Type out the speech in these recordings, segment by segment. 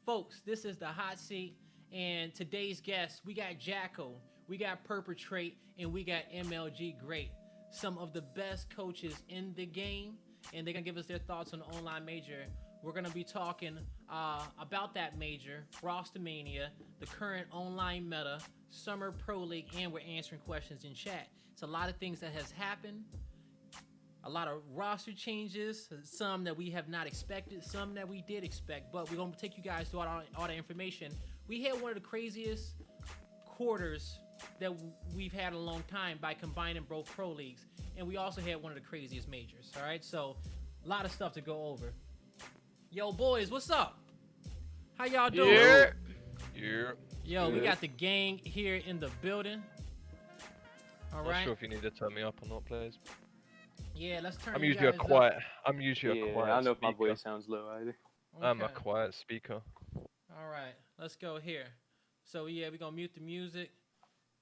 Folks, this is the hot seat, and today's guests, we got Jackal, we got Purpatrate, and we got MLG Great. Some of the best coaches in the game, and they're going to give us their thoughts on the online major. We're going to be talking about that major, Rostermania, the current online meta, Summer Pro League, and we're answering questions in chat. It's a lot of things that has happened, a lot of roster changes, some that we have not expected, some that we did expect, but we're going to take you guys through all the information. We had one of the craziest quarters that we've had in a long time by combining both pro leagues, and we also had one of the craziest majors. All right, so a lot of stuff to go over. Yo, boys, what's up? How y'all doing? Yeah. Yo, we got the gang here in the building. All right. Not sure if you need to turn me up or not, please. Yeah, let's turn. I'm you usually a guys quiet. up. I'm usually a quiet. I don't know if my speaker. voice sounds low either. I'm a Okay. quiet speaker. All right, let's go here. So yeah, we're gonna mute the music.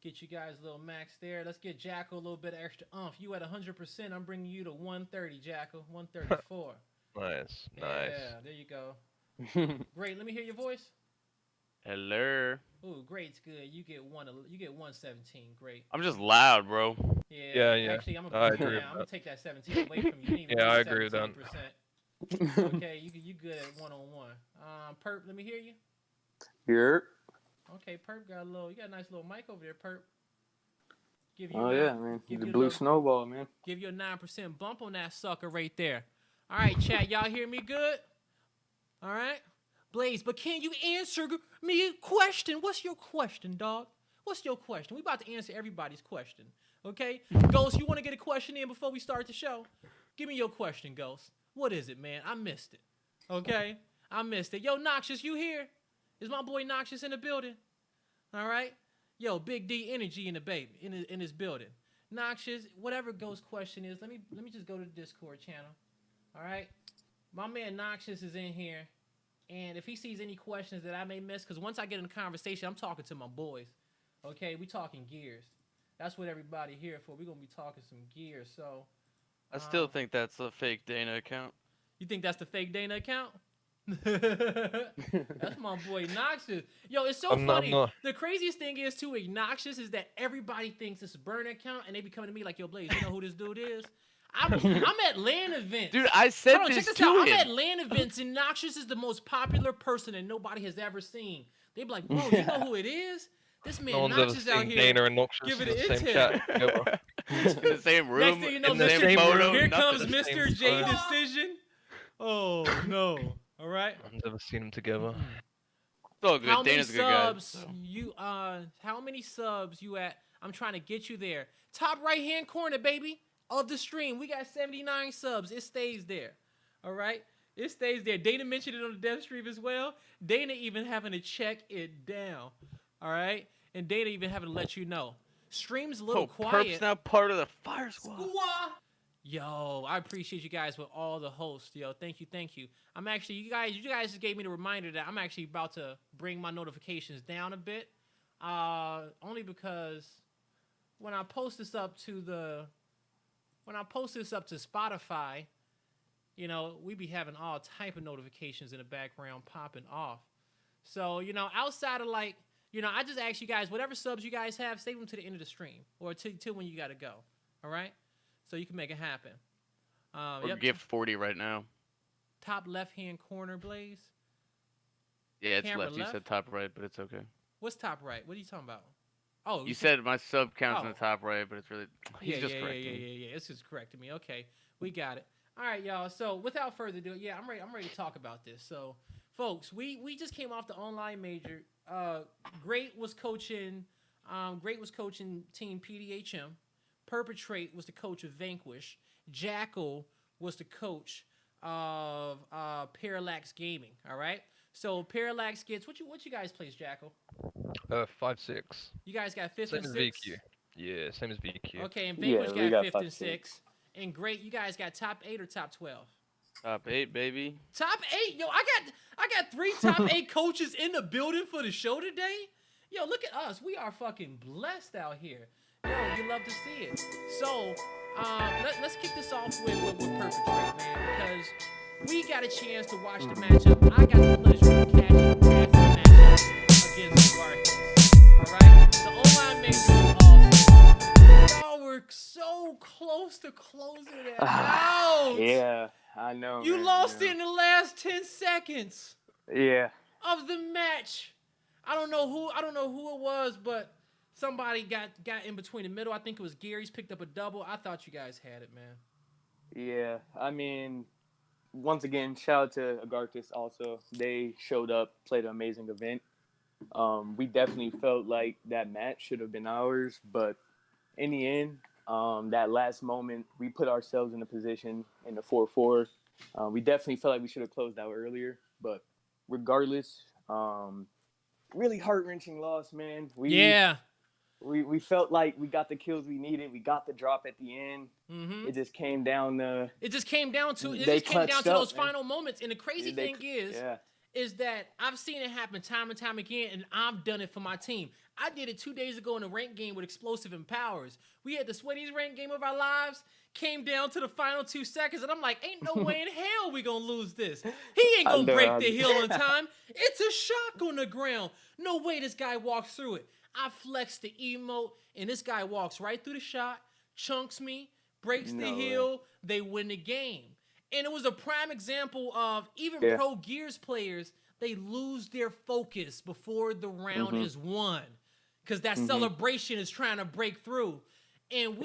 Get you guys a little max there. Let's get Jackal a little bit of extra umph. You at 100%. I'm bringing you to 130, Jackal. 134. Nice. Yeah, there you go. Great. Let me hear your voice. Hello. Ooh, great's good. You get 117. Great. I'm just loud, bro. Yeah. Yeah. Actually, I'm I agree with gonna that. take that 17 away from you. Yeah, I agree with that. 17%. Okay, you good at one-on-one. Perp, let me hear you. Here. Okay, Perp got you got a nice little mic over there, Perp. Give you Oh a yeah, nine- man. give The you a blue little- snowball, man. Give you a 9% bump on that sucker right there. All right, chat, y'all hear me good? All right, Blaze, but can you answer me a question? What's your question, dog? What's your question? We about to answer everybody's question, okay? Ghost, you want to get a question in before we start the show? Give me your question, Ghost. What is it, man? I missed it. Okay, I missed it. Yo, Noxious, you here? Is my boy Noxious in the building? All right. Yo, Big D energy in the baby in his building. Noxious, whatever Ghost question is, let me just go to the Discord channel. All right. My man Noxious is in here, and if he sees any questions that I may miss, because once I get in the conversation, I'm talking to my boys. Okay, we talking gears. That's what everybody here for. We're gonna be talking some gears. So I still think that's a fake Dana account. you think that's the fake Dana account? That's my boy Noxious. Yo, it's so funny. The craziest thing is too, Noxious, is that everybody thinks it's a burner account, and they be coming to me like, "Yo, Blaze, you know who this dude is?" I'm at LAN events. Dude, I said Hold on, this check to this out. him. I'm at LAN events, and Noxious is the most popular person that nobody has ever seen. They be like, "Bro, you know who it is? This man No one's ever Noxious out seen here." Dana and Noxious give in it the an same intel. chat together. In the same room, Next thing you know, in the Mr. same photo, Here nothing. comes the Mr. same J photo. Decision. Oh no! All right. No one's ever seen them together. It's all good. How many Dana's a good guy. subs So. you how many subs you at? I'm trying to get you there. Top right hand corner, baby, of the stream. We got 79 subs. It stays there. All right? It stays there. Dana mentioned it on the dev stream as well. Dana even having to check it down. All right? And Dana even having to let you know. Stream's a little quiet. Perp's now part of the fire squad. Yo, I appreciate you guys with all the hosts. Yo, thank you. I'm actually, you guys just gave me the reminder that I'm actually about to bring my notifications down a bit. Only because when I post this up to Spotify, you know, we be having all type of notifications in the background popping off. So, you know, outside of like, you know, I just ask you guys, whatever subs you guys have, save them to the end of the stream or till when you got to go. All right? So you can make it happen. Or gift 40 right now. Top left-hand corner, Blaze. Yeah, it's Camera left. You left? said top right, but it's okay. What's top right? What are you talking about? Oh, You said my sub counts in Oh. the top right, but it's really he's just correcting me. Yeah. It's just correcting me. Okay, we got it. All right, y'all. So without further ado, yeah, I'm ready to talk about this. So, folks, we just came off the online major. Great was coaching Team PDHM. Purpatrate was the coach of Vanquish. Jackal was the coach of Parallax Gaming. All right. So Parallax gets what you guys place, Jackal? 5-6. You guys got fifth Same and as sixth. VQ. Yeah, same as VQ. Okay, and Yeah, Vanquish we got got fifth 5, and 6. sixth. And Great, you guys got top 8 or top 12? Top 8, baby. Top 8? Yo, I got 3 top 8 coaches in the building for the show today. Yo, look at us. We are fucking blessed out here. Yo, you love to see it. So, let's kick this off with Purpatrate, man, because we got a chance to watch the matchup. I got the pleasure of catching were so close to closing it out. Yeah, I know. You man, lost I know. it in the last 10 seconds Yeah. of the match. I don't know who it was, but somebody got in between the middle. I think it was Gary's picked up a double. I thought you guys had it, man. Yeah. I mean, once again, shout out to Agarthis also. They showed up, played an amazing event. We definitely felt like that match should have been ours, but in the end, that last moment, we put ourselves in a position in the 4-4. We definitely felt like we should have closed out earlier, but regardless, really heart-wrenching loss, man. We felt like we got the kills we needed. We got the drop at the end. Mm-hmm. It just came down to those final moments. And the crazy thing is that I've seen it happen time and time again, and I've done it for my team. I did it 2 days ago in a ranked game with Explosive and Powers. We had the sweatiest ranked game of our lives, came down to the final 2 seconds, and I'm like, ain't no way in hell we gonna lose this. He ain't gonna break the hill in time. It's a shock on the ground. No way this guy walks through it. I flex the emote, and this guy walks right through the shot, chunks me, breaks the hill. They win the game. And it was a prime example of even Pro Gears players, they lose their focus before the round is won. Because that celebration is trying to break through. And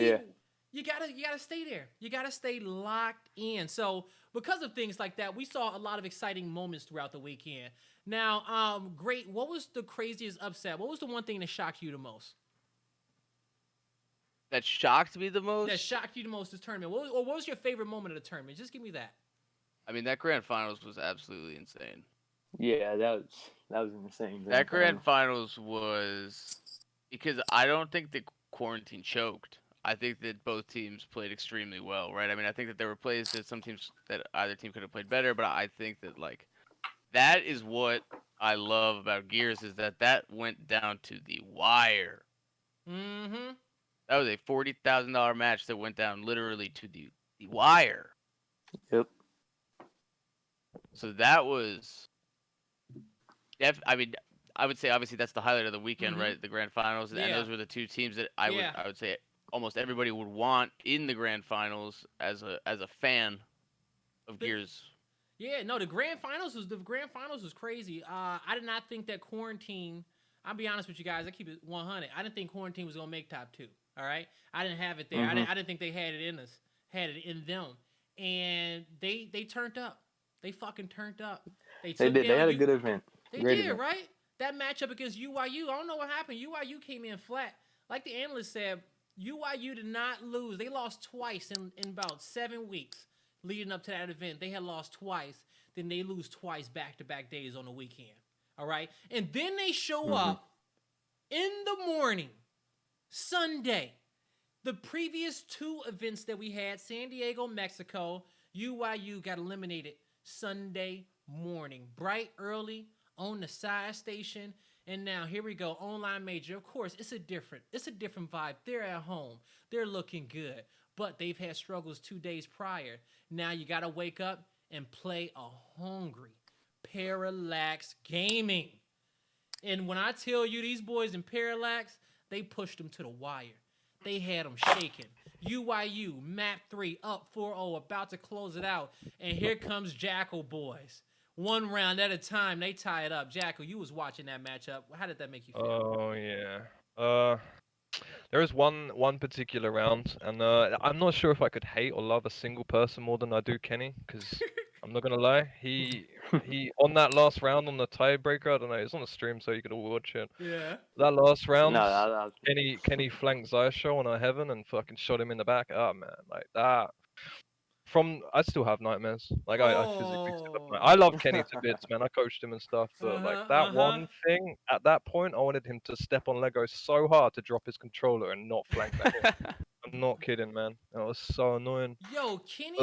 you gotta stay there. You gotta stay locked in. So because of things like that, we saw a lot of exciting moments throughout the weekend. Now, great. What was the craziest upset? What was the one thing that shocked you the most? That shocked me the most? That shocked you the most this tournament. What was your favorite moment of the tournament? Just give me that. I mean, that grand finals was absolutely insane. Yeah, that was insane. That grand finals was because I don't think the quarantine choked. I think that both teams played extremely well, right? I mean, I think that there were plays that some teams that either team could have played better, but I think that like that is what I love about Gears is that went down to the wire. Mm-hmm. That was a $40,000 match that went down literally to the wire. Yep. So that was. I mean, I would say obviously that's the highlight of the weekend, right? The grand finals, and those were the two teams that I would say almost everybody would want in the grand finals as a fan of Gears. Yeah, no, the grand finals was crazy. I did not think that quarantine. I'll be honest with you guys. I keep it 100. I didn't think quarantine was gonna make top 2. All right, I didn't have it there. I didn't think they had it in them, and they turned up. They fucking turned up. They did. They had a good event. They did, right? That matchup against UYU, I don't know what happened. UYU came in flat. Like the analyst said, UYU did not lose. They lost twice in about 7 weeks leading up to that event. They had lost twice. Then they lose twice back-to-back days on the weekend. All right? And then they show up in the morning, Sunday. The previous 2 events that we had, San Diego, Mexico, UYU got eliminated Sunday morning, bright early on the side station. And now here we go, online major. Of course, it's a different vibe. They're at home. They're looking good. But they've had struggles 2 days prior. Now you got to wake up and play a hungry Parallax Gaming. And when I tell you these boys in Parallax, they pushed them to the wire. They had them shaking. UYU, map 3, up 4-0, about to close it out. And here comes Jackal boys. 1 round at a time, they tie it up. Jackal, you was watching that matchup. How did that make you feel? Oh, yeah. There was one particular round, and I'm not sure if I could hate or love a single person more than I do Kenny, because I'm not gonna lie, he on that last round on the tiebreaker, I don't know, it's on the stream so you could all watch it. Yeah. That last round, No, Kenny flanked Zyosho on a heaven and fucking shot him in the back. Oh man, like that. I still have nightmares. Like I physically still have nightmares. I love Kenny to bits, man. I coached him and stuff, but like that one thing at that point, I wanted him to step on Lego so hard to drop his controller and not flank that in. I'm not kidding, man. That was so annoying. Yo, Kenny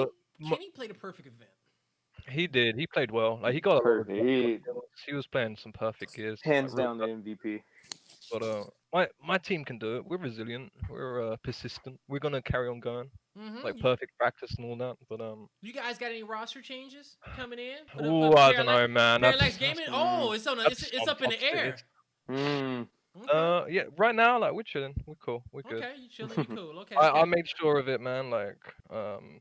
played a perfect event. He did. He played well. Like he got perfect. He was playing some perfect gears. Hands like, down the MVP. But my team can do it. We're resilient. We're persistent. We're gonna carry on going. Like perfect practice and all that. But you guys got any roster changes coming in? Oh, I don't know, man. Parallax Gaming. Oh, it's up in the air. Okay. Yeah. Right now, like we're chilling. We're cool. We're good. Okay. You chilling? You cool? Okay. I Okay. made sure of it, man. Like, You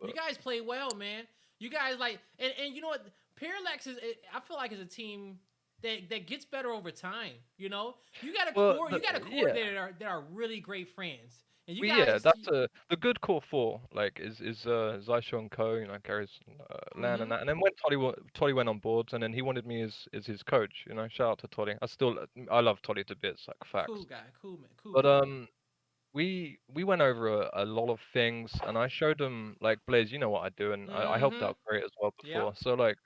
but guys play well, man. You guys like, and you know what? Parallax is. I feel like is a team that gets better over time. You know, you got a well, core. You got a core yeah. that are really great friends, and you Well, yeah, guys. that's the good core four. Like is Zaisho and Co. You know, carries Lan and Mm-hmm. that. And then when Toddy went on board, and then he wanted me as his coach. You know, shout out to Toddy. I love Toddy to bits, like Cool facts. guy. Cool man. Cool But guy. we went over a lot of things, and I showed them like Blaze. You know what I do, and I helped Mm-hmm. out great as well Yep. before. So like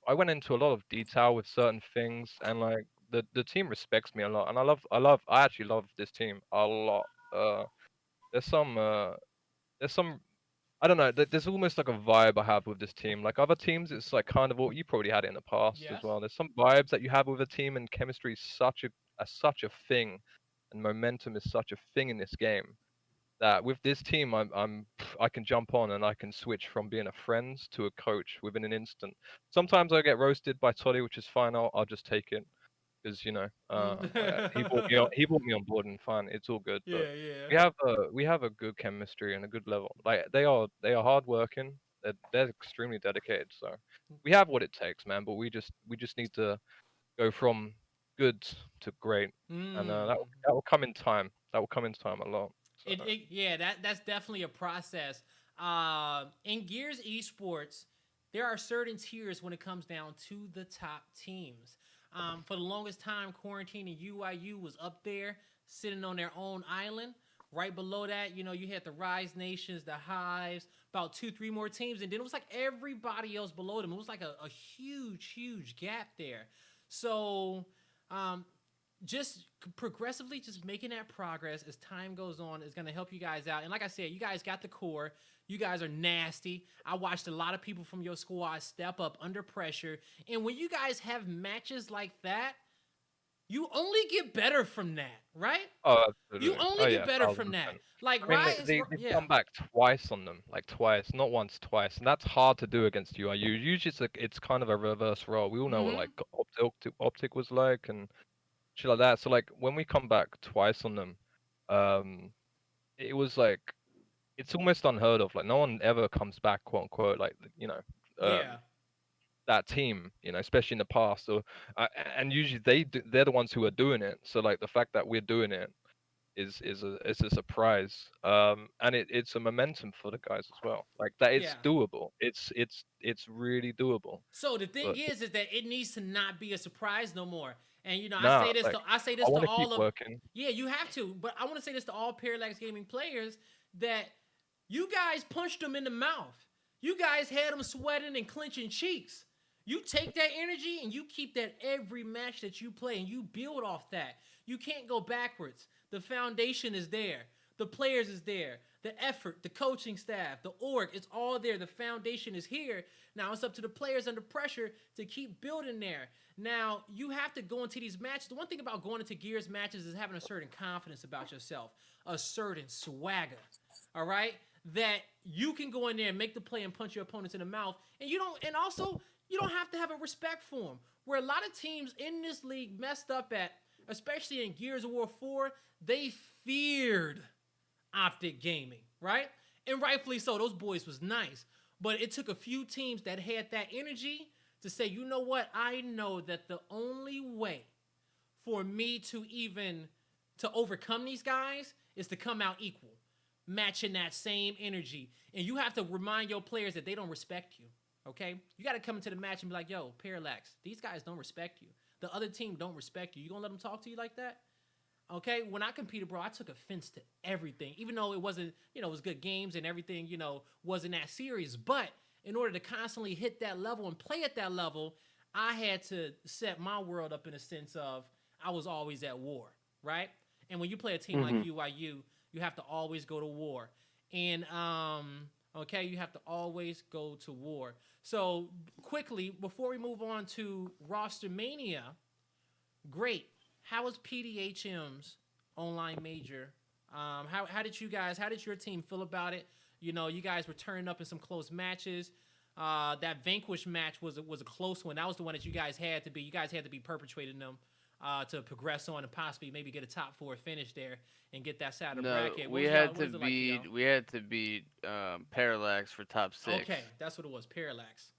I went into a lot of detail with certain things, and like the team respects me a lot, and I actually love this team a lot. There's some there's some I don't know. There's almost like a vibe I have with this team. Like other teams, it's like kind of all you probably had it in the past as Yes. well. There's some vibes that you have with a team, and chemistry is such a thing, and momentum is such a thing in this game. That with this team, I can jump on and I can switch from being a friend to a coach within an instant. Sometimes I get roasted by Toddy, which is fine. I'll just take it because he brought me on board and fine, it's all good. But Yeah. Yeah. we have a good chemistry and a good level. Like they are hardworking. They're extremely dedicated. So we have what it takes, man. But we just need to go from good to great, and Mm. that will come in time. That will come in time a lot. So Yeah, that's definitely a process. In Gears Esports, there are certain tiers when it comes down to the top teams. For the longest time, Quarantine and UIU was up there, sitting on their own island. Right below that, you had the Rise Nations, the Hives, about two, three more teams, and then it was like everybody else below them. It was like a huge, huge gap there. So, um, just progressively just making that progress as time goes on is going to help you guys out. And like I said, you guys got the core. You guys are nasty. I watched a lot of people from your squad step up under pressure. And when you guys have matches like that, you only get better from that, right? oh, You absolutely. only Oh get yeah, better from that. 1000%. Like I mean, Rise, they've yeah. come back twice on them, like twice, not once, twice, and that's hard to do against UIU. Usually, it's kind of a reverse role. We all know what Mm-hmm. like Optic was like and shit like that. So like when we come back twice on them, um, it was like it's almost unheard of. Like no one ever comes back, quote unquote, like Yeah. that team, especially in the past. So and usually they're the ones who are doing it. So like the fact that we're doing it is a surprise. And it's a momentum for the guys as well. Like that Yeah. it's doable. It's really doable. So the thing But is that it needs to not be a surprise no more. And I nah, say this like to I want to keep all of working. yeah, you have to. But I want to say this to all Parallax Gaming players that you guys punched them in the mouth. You guys had them sweating and clenching cheeks. You take that energy and you keep that every match that you play and you build off that. You can't go backwards. The foundation is there. The players is there. The effort, the coaching staff, the org, it's all there. The foundation is here. Now it's up to the players under pressure to keep building there. Now you have to go into these matches. The one thing about going into Gears matches is having a certain confidence about yourself, a certain swagger. All right, that you can go in there and make the play and punch your opponents in the mouth, and also you don't have to have a respect for them. Where a lot of teams in this league messed up at, especially in Gears of War 4, they feared Optic Gaming, right? And rightfully so. Those boys was nice. But it took a few teams that had that energy to say, you know what? I know that the only way for me to overcome these guys is to come out equal, matching that same energy. And you have to remind your players that they don't respect you. Okay? You got to come into the match and be like, yo, Parallax, these guys don't respect you. The other team don't respect you. You gonna let them talk to you like that? Okay, when I competed, bro, I took offense to everything, even though it wasn't, it was good games and everything, wasn't that serious. But in order to constantly hit that level and play at that level, I had to set my world up in a sense of I was always at war, right? And when you play a team like UIU, you have to always go to war. And, okay, you have to always go to war. So, quickly, before we move on to Roster Mania, great. How was PDHM's online major? How did your team feel about it? You guys were turning up in some close matches. That Vanquish match was a close one. That was the one that you guys had to be perpetrating them. to progress on and possibly maybe get a top 4 finish there and get that side of the No, bracket. we What had was to it like for y'all? beat we had to beat Parallax for top 6. Okay, that's what it was. Parallax.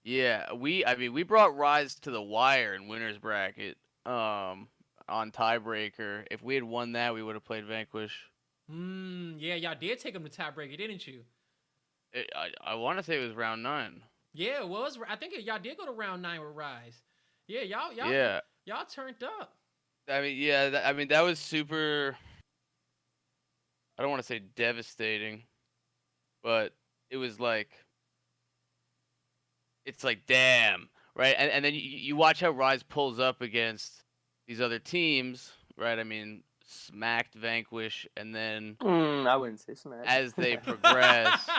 Yeah, we brought Rise to the wire in winners bracket on tiebreaker. If we had won that, we would have played Vanquish. Yeah, y'all did take them to tiebreaker, didn't you? I want to say it was round 9. Yeah, it was. I think y'all did go to round 9 with Rise. Yeah, Yeah. y'all turned up. I mean, yeah, that was super. I don't want to say devastating, but it was like, it's like, damn, right? And then you watch how Rise pulls up against these other teams, right? I mean, smacked Vanquish, and then I wouldn't say smack. as they progress.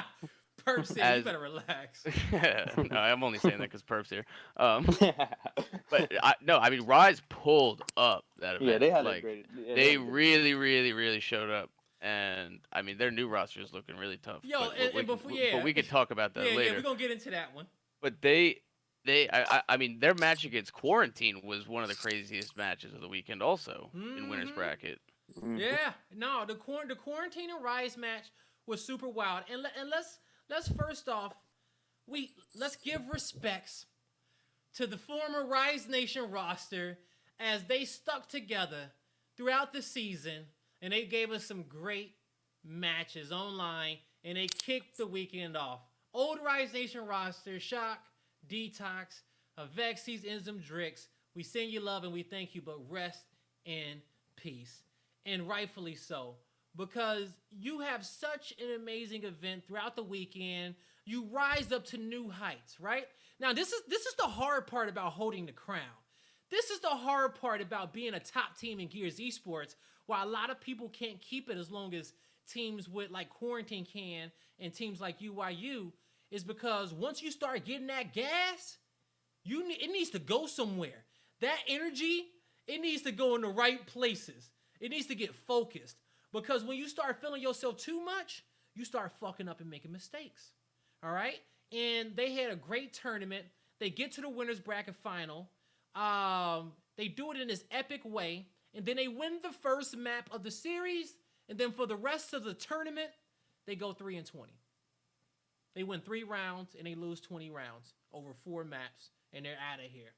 Perp said, you better relax. No, I'm only saying that because Perp's here. But I mean, Rise pulled up that event. Yeah, they had like, a great. Yeah, they really, really, really showed up, and I mean, their new roster is looking really tough. Yo, but, and before, yeah, but we could talk about that later. Yeah, we're gonna get into that one. But I mean, their match against Quarantine was one of the craziest matches of the weekend, also in winners bracket. Yeah, no, the Quarantine and Rise match was super wild, and let's first off, let's give respects to the former Rise Nation roster as they stuck together throughout the season, and they gave us some great matches online, and they kicked the weekend off. Old Rise Nation roster: Shock, Detox, Vexies, Enzim, Drix. We send you love and we thank you, but rest in peace. And rightfully so, because you have such an amazing event throughout the weekend. You rise up to new heights, right? Now, this is the hard part about holding the crown. This is the hard part about being a top team in Gears Esports, while a lot of people can't keep it as long as teams with like Quarantine can and teams like UYU, is because once you start getting that gas, it needs to go somewhere. That energy, it needs to go in the right places. It needs to get focused. Because when you start feeling yourself too much, you start fucking up and making mistakes. All right? And they had a great tournament. They get to the winners bracket final. They do it in this epic way. And then they win the first map of the series. And then for the rest of the tournament, they go 3-20. They win 3 rounds and they lose 20 rounds over 4 maps. And they're out of here.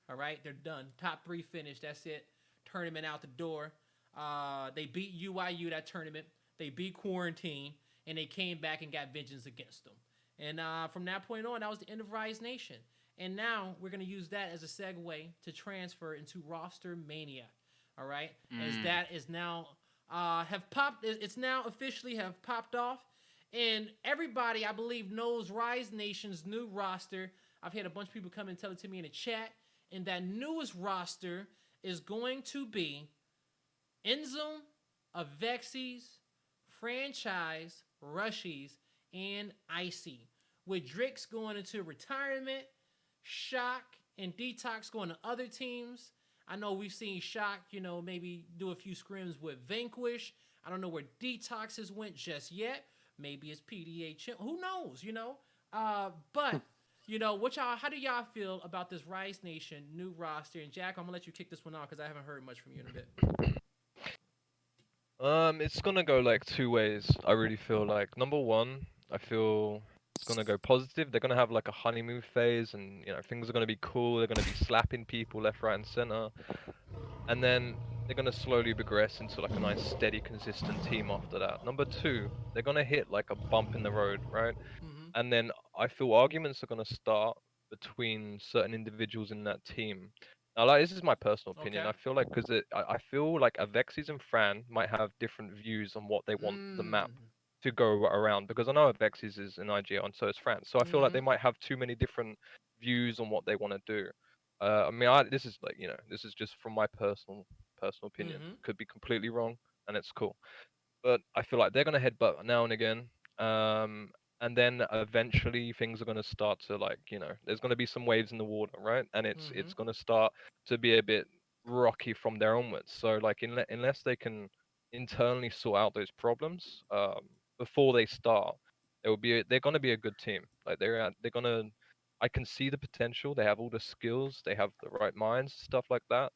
All right? They're done. Top 3 finish. That's it. Tournament out the door. They beat UYU that tournament. They beat Quarantine. And they came back and got vengeance against them. And from that point on, that was the end of Rise Nation. And now we're going to use that as a segue to transfer into Roster Mania. All right? As that is now it's now officially have popped off. And everybody, I believe, knows Rise Nation's new roster. I've had a bunch of people come and tell it to me in the chat. And that newest roster is going to be Enzum, Avexies, Franchise, Rushies, and Icy. With Drix going into retirement, Shock and Detox going to other teams. I know we've seen Shock, maybe do a few scrims with Vanquish. I don't know where Detox has went just yet. Maybe it's PDH. Who knows, But, how do y'all feel about this Rise Nation new roster? And Jack, I'm going to let you kick this one off because I haven't heard much from you in a bit. It's gonna go like 2 ways. I really feel like number one, I feel it's gonna go positive. They're gonna have like a honeymoon phase, and things are gonna be cool. They're gonna be slapping people left, right, and center, and then they're gonna slowly progress into like a nice, steady, consistent team after that. Number two, they're gonna hit like a bump in the road, right? And then I feel arguments are gonna start between certain individuals in that team. Now, like, this is my personal opinion. Okay. I feel like I feel like Avexis and Fran might have different views on what they want the map to go around, because I know Avexis is an IGL and so is Fran. So I feel like they might have too many different views on what they want to do. I mean, this is like this is just from my personal opinion. Could be completely wrong, and it's cool. But I feel like they're gonna headbutt now and again. And then eventually things are going to start to there's going to be some waves in the water, right? And it's going to start to be a bit rocky from there onwards. So like unless they can internally sort out those problems before they start, they're going to be a good team. Like they're going to, I can see the potential. They have all the skills, they have the right minds, stuff like that.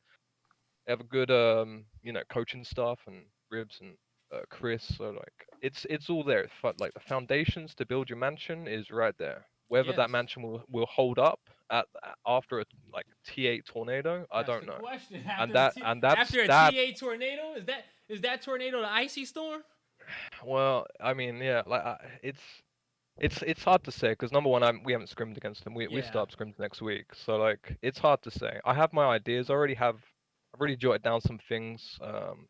They have a good coaching staff and Ribs and Chris. So like it's all there. Like the foundations to build your mansion is right there. Whether that Yes. mansion will hold up after a like T8 tornado, I That's the don't know. question. And that's After a that. T8 tornado, is that tornado the icy storm? Well, I mean, yeah, like it's hard to say because number one, we haven't scrimmed against them. We Yeah. start scrims next week, so like it's hard to say. I have my ideas. I've already jotted down some things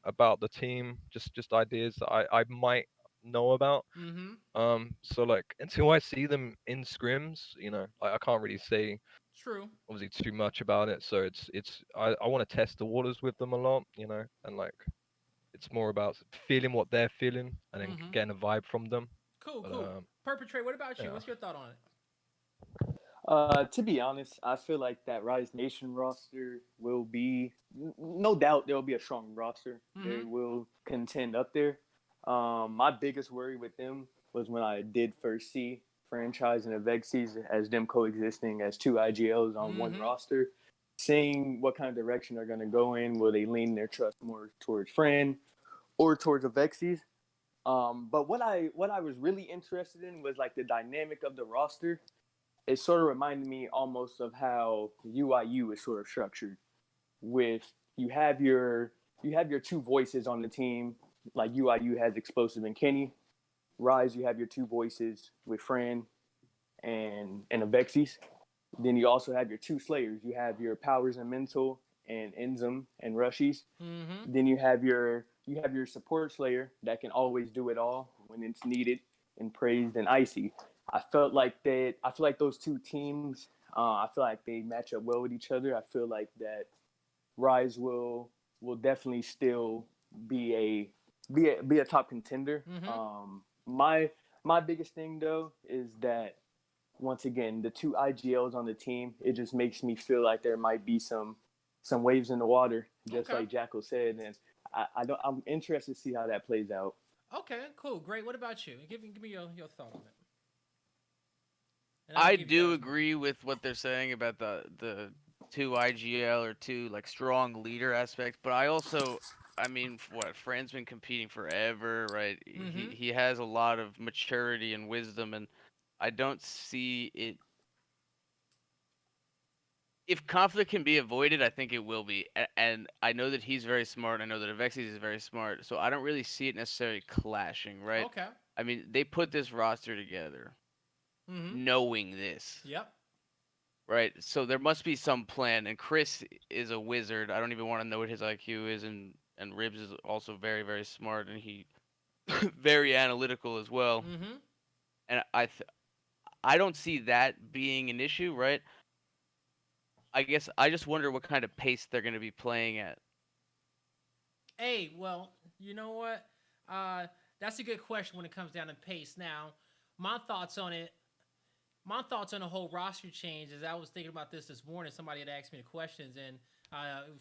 about the team, just ideas that I might know about. Mm-hmm. So like until I see them in scrims, like I can't really say True. obviously too much about it. So I want to test the waters with them a lot, and like it's more about feeling what they're feeling and then Mm-hmm. getting a vibe from them. Cool. But Cool. Purpatrate. What about you? yeah. What's your thought on it? To be honest, I feel like that Rise Nation roster will be, no doubt, there will be a strong roster. They Mhm. will contend up there. My biggest worry with them was when I did first see Franchise and Avexis as them coexisting as two IGLs on one Mhm. roster. Seeing what kind of direction they're going to go in. Will they lean their trust more towards Fran or towards Avexis? But what I was really interested in was like the dynamic of the roster. It sort of reminded me almost of how UIU is sort of structured, with you have your two voices on the team, like UIU has Explosive and Kenny. Rise, you have your two voices with Fran and Avexis. Then you also have your two Slayers. You have your Powers and Mental and Enzum and Rushies. Mhm. Then you have your support Slayer that can always do it all when it's needed, and Praised and Icy. I feel like those two teams. I feel like they match up well with each other. I feel like that Rise will definitely still be a top contender. Mhm. My biggest thing though is that once again the two IGLs on the team. It just makes me feel like there might be some waves in the water, just Okay. like Jackal said, and I'm interested to see how that plays out. Okay. Cool. Great. What about you? Give me your thought on it. And I'll I give you do guys mine. agree with what they're saying about the two IGL or two like strong leader aspects, but I mean, what Fran's been competing forever, right? He Mhm. he has a lot of maturity and wisdom, and I don't see it. If conflict can be avoided, I think it will be. And I know that he's very smart. I know that Avexis is very smart. So I don't really see it necessarily clashing, right? Okay. I mean, they put this roster together Mhm. knowing this, Yep. right? So there must be some plan. And Chris is a wizard. I don't even want to know what his IQ is. And Ribs is also very, very smart. And he very analytical as well. Mhm. And I don't see that being an issue, right? I guess I just wonder what kind of pace they're going to be playing at. Hey, well, you know what? Uh, that's a good question when it comes down to pace. Now, my thoughts on it. My thoughts on the whole roster change is I was thinking about this morning. Somebody had asked me the questions, and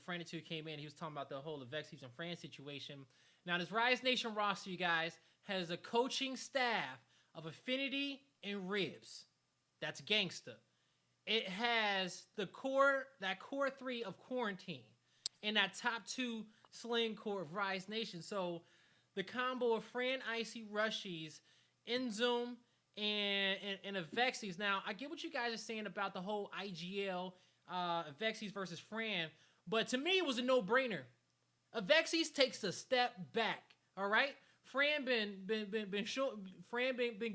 Fran2 came in. He was talking about the whole Avexis and Fran situation. Now, this Rise Nation roster, you guys, has a coaching staff of Affinity and Ribs. That's gangsta. It has that core three of Quarantine, and that top two sling core of Rise Nation. So the combo of Fran, Icy, Rushies, Inzoom, and Avexis. Now, I get what you guys are saying about the whole IGL Avexis versus Fran, but to me, it was a no-brainer. Avexis takes a step back. All right, Fran been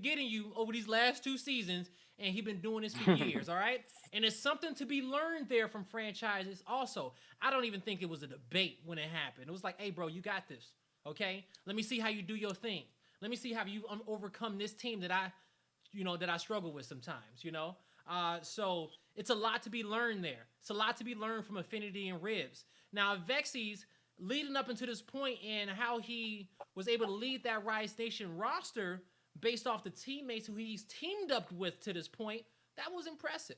getting you over these last two seasons, and he been doing this for years. All right, and it's something to be learned there from franchises. Also, I don't even think it was a debate when it happened. It was like, hey, bro, you got this. Okay, let me see how you do your thing. Let me see how you overcome this team that I struggle with sometimes. So it's a lot to be learned there. It's a lot to be learned from Affinity and Ribs. Now, Vexy's leading up until this point and how he was able to lead that Rise Nation roster based off the teammates who he's teamed up with to this point, that was impressive.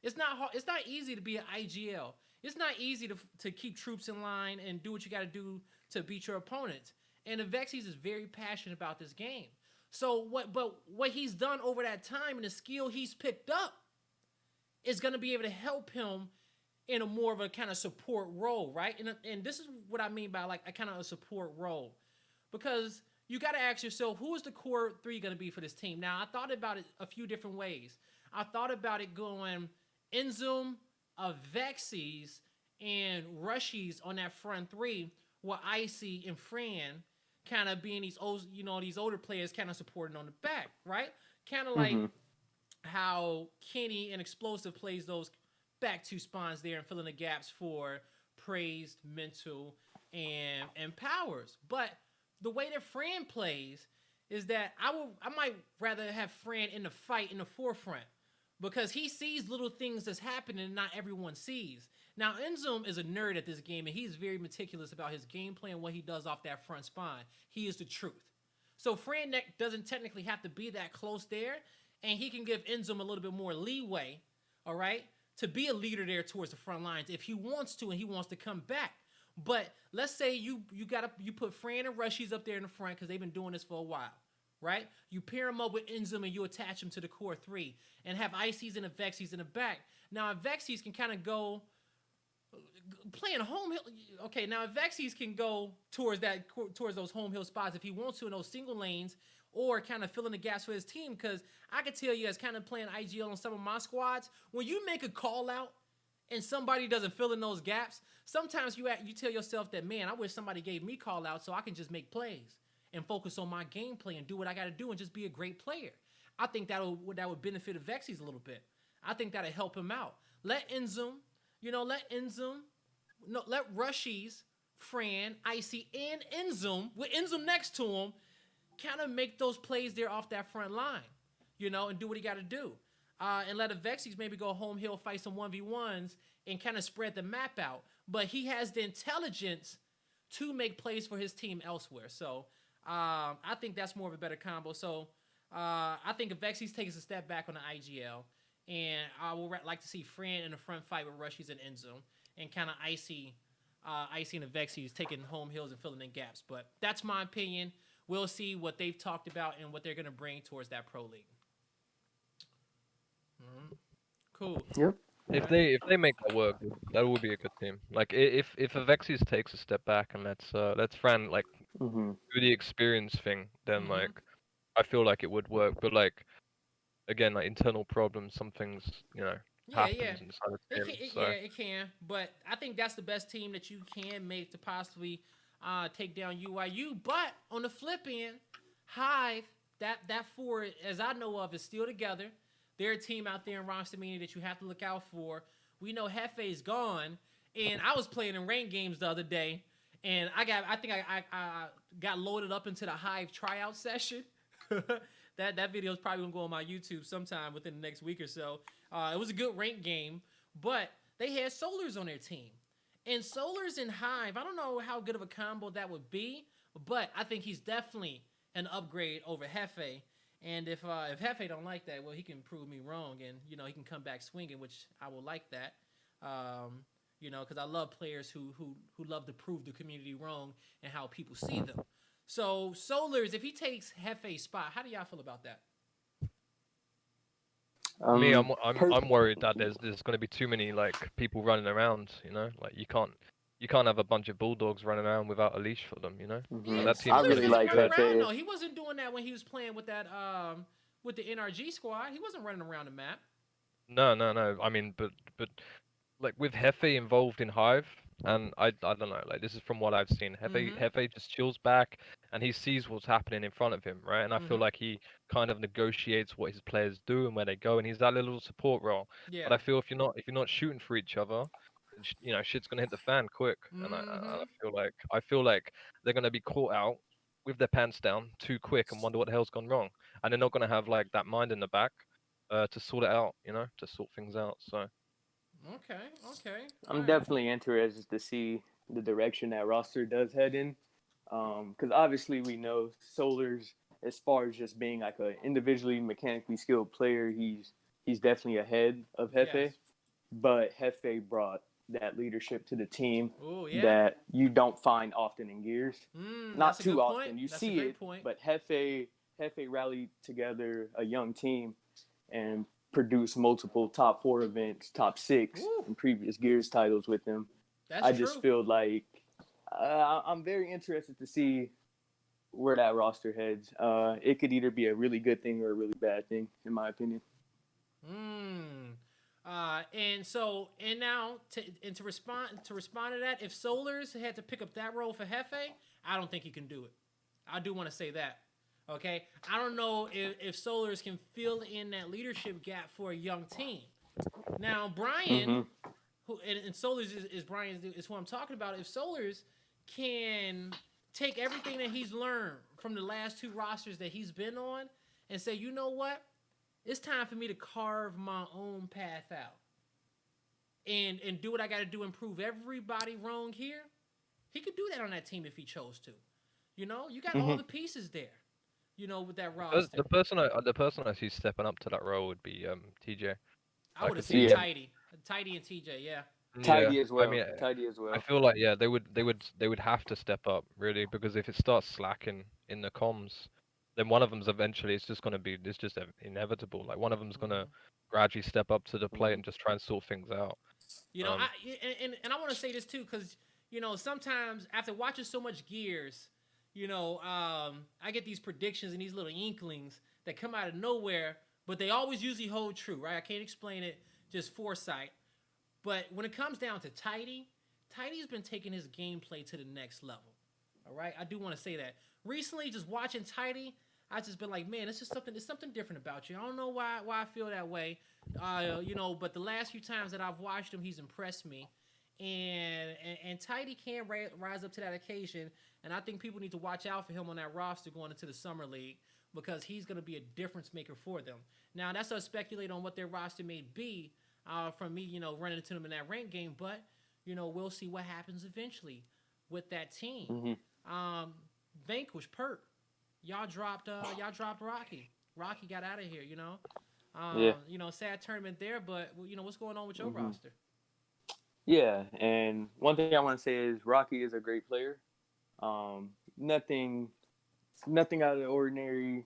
It's not hard, it's not easy to be an IGL. It's not easy to keep troops in line and do what you got to do to beat your opponents. And Avexis is very passionate about this game. So what he's done over that time and the skill he's picked up is going to be able to help him in a more of a kind of support role, right? And this is what I mean by like a kind of a support role, because you got to ask yourself, who is the core three going to be for this team? Now, I thought about it a few different ways. I thought about it going Inzoom, Avexis, and Rushies on that front three, with Icy and Fran kind of being these old, these older players kind of supporting on the back, right? Kind of like how Kenny and Explosive plays those back two spawns there and filling the gaps for Praised, Mental, and Powers. But the way that Fran plays is that I might rather have Fran in the fight in the forefront, because he sees little things that's happening and not everyone sees. Now, Inzoom is a nerd at this game, and he's very meticulous about his gameplay and what he does off that front spine. He is the truth. So Fran doesn't technically have to be that close there, and he can give Inzoom a little bit more leeway, all right, to be a leader there towards the front lines if he wants to and he wants to come back. But let's say you put Fran and Rushies up there in the front because they've been doing this for a while, right? You pair them up with Inzoom and you attach them to the core three and have Ices and Avexis in the back. Now, Avexis can kind of go playing home hill. Okay, now Avexis can go towards those home hill spots if he wants to in those single lanes, or kind of filling the gaps for his team. Because I can tell you, as kind of playing IGL on some of my squads, when you make a call out and somebody doesn't fill in those gaps, sometimes you tell yourself that, man, I wish somebody gave me call out so I can just make plays and focus on my gameplay and do what I got to do and just be a great player. I think that would benefit Avexis a little bit. I think that'll help him out. Let Rushies, Fran, Icy, and Inzoom, with Inzoom next to him, kind of make those plays there off that front line, and do what he got to do. And let Avexis maybe go home hill, fight some 1v1s, and kind of spread the map out. But he has the intelligence to make plays for his team elsewhere. So I think that's more of a better combo. So I think Avexis takes a step back on the IGL. And I would like to see Fran in the front fight with Rushies and Inzoom, and kind of Icy and Avexis taking home hills and filling in gaps. But that's my opinion. We'll see what they've talked about and what they're going to bring towards that pro league. Mm-hmm. Cool. Yep. If they make that work, that would be a good team. Like if Avexis takes a step back and let's Fran like do the experience thing, then like I feel like it would work. But like again, like internal problems, some things happens inside the team. It can. But I think that's the best team that you can make to possibly take down UIU. But on the flip end, Hive, that four, as I know of, is still together. They're a team out there in roster meaning that you have to look out for. We know Hefe's gone, and I was playing in ranked games the other day, and I got loaded up into the Hive tryout session. That video is probably gonna go on my YouTube sometime within the next week or so. It was a good ranked game, but they had Solars on their team, and Solars and Hive. I don't know how good of a combo that would be, but I think he's definitely an upgrade over Hefe. And if Hefe don't like that, well, he can prove me wrong, and he can come back swinging, which I will like that. Because I love players who love to prove the community wrong and how people see them. So Solars, if he takes Hefe's spot, how do y'all feel about that? Me, I'm worried that there's going to be too many like people running around. Like you can't have a bunch of bulldogs running around without a leash for them. And that team. I really like Hefe. No, he wasn't doing that when he was playing with that with the NRG squad. He wasn't running around the map. No. I mean, but like with Hefe involved in Hive, and I don't know, like this is from what I've seen. Hefe just chills back and he sees what's happening in front of him, right? And I feel like he kind of negotiates what his players do and where they go, and he's that little support role. Yeah. But I feel if you're not shooting for each other, shit's gonna hit the fan quick. And I feel like they're gonna be caught out with their pants down too quick and wonder what the hell's gone wrong, and they're not gonna have like that mind in the back to sort it out, to sort things out. So. Okay. I'm definitely interested to see the direction that roster does head in, because obviously we know Solars, as far as just being like an individually mechanically skilled player, he's definitely ahead of Hefe. Yes. But Hefe brought that leadership to the team that you don't find often in Gears. Not too often. You see it, point. but Hefe rallied together a young team and produced multiple top 4 events, top 6 Woo. in previous Gears titles with them. That's I true. just feel like I'm very interested to see where that roster heads. It could either be a really good thing or a really bad thing, in my opinion. And now to respond to that, if Solars had to pick up that role for Hefe, I don't think he can do it. I do want to say that. Okay, I don't know if Solars can fill in that leadership gap for a young team. Now Brian, who and Solars is Brian is who I'm talking about. If Solars can take everything that he's learned from the last 2 rosters that he's been on and say, you know what? It's time for me to carve my own path out and do what I got to do and prove everybody wrong here. He could do that on that team if he chose to. You know, you got all the pieces there, you know, with that roster. The person I see stepping up to that role would be TJ. I would have could said see Tidy and TJ, yeah. Tidy as well. I mean, Tidy as well. I feel like they would have to step up really, because if it starts slacking in the comms, then one of them's eventually it's just inevitable. Like one of them's gonna gradually step up to the plate and just try and sort things out. You know, I want to say this too, because you know sometimes after watching so much Gears, you know, I get these predictions and these little inklings that come out of nowhere, but they always usually hold true, right? I can't explain it, just foresight. But when it comes down to Tidy's been taking his gameplay to the next level. All right, I do want to say that. Recently, just watching Tidy, I just been like, man, there's something different about you. I don't know why I feel that way, you know. But the last few times that I've watched him, he's impressed me, and Tidy can rise up to that occasion. And I think people need to watch out for him on that roster going into the summer league, because he's going to be a difference maker for them. Now, that's us speculate on what their roster may be from me, you know, running into them in that rank game. But, you know, we'll see what happens eventually with that team. Vanquish, Perp, y'all dropped Rocky. Rocky got out of here, you know. You know, sad tournament there, but, you know, what's going on with your roster? Yeah, and one thing I want to say is Rocky is a great player. Nothing out of the ordinary,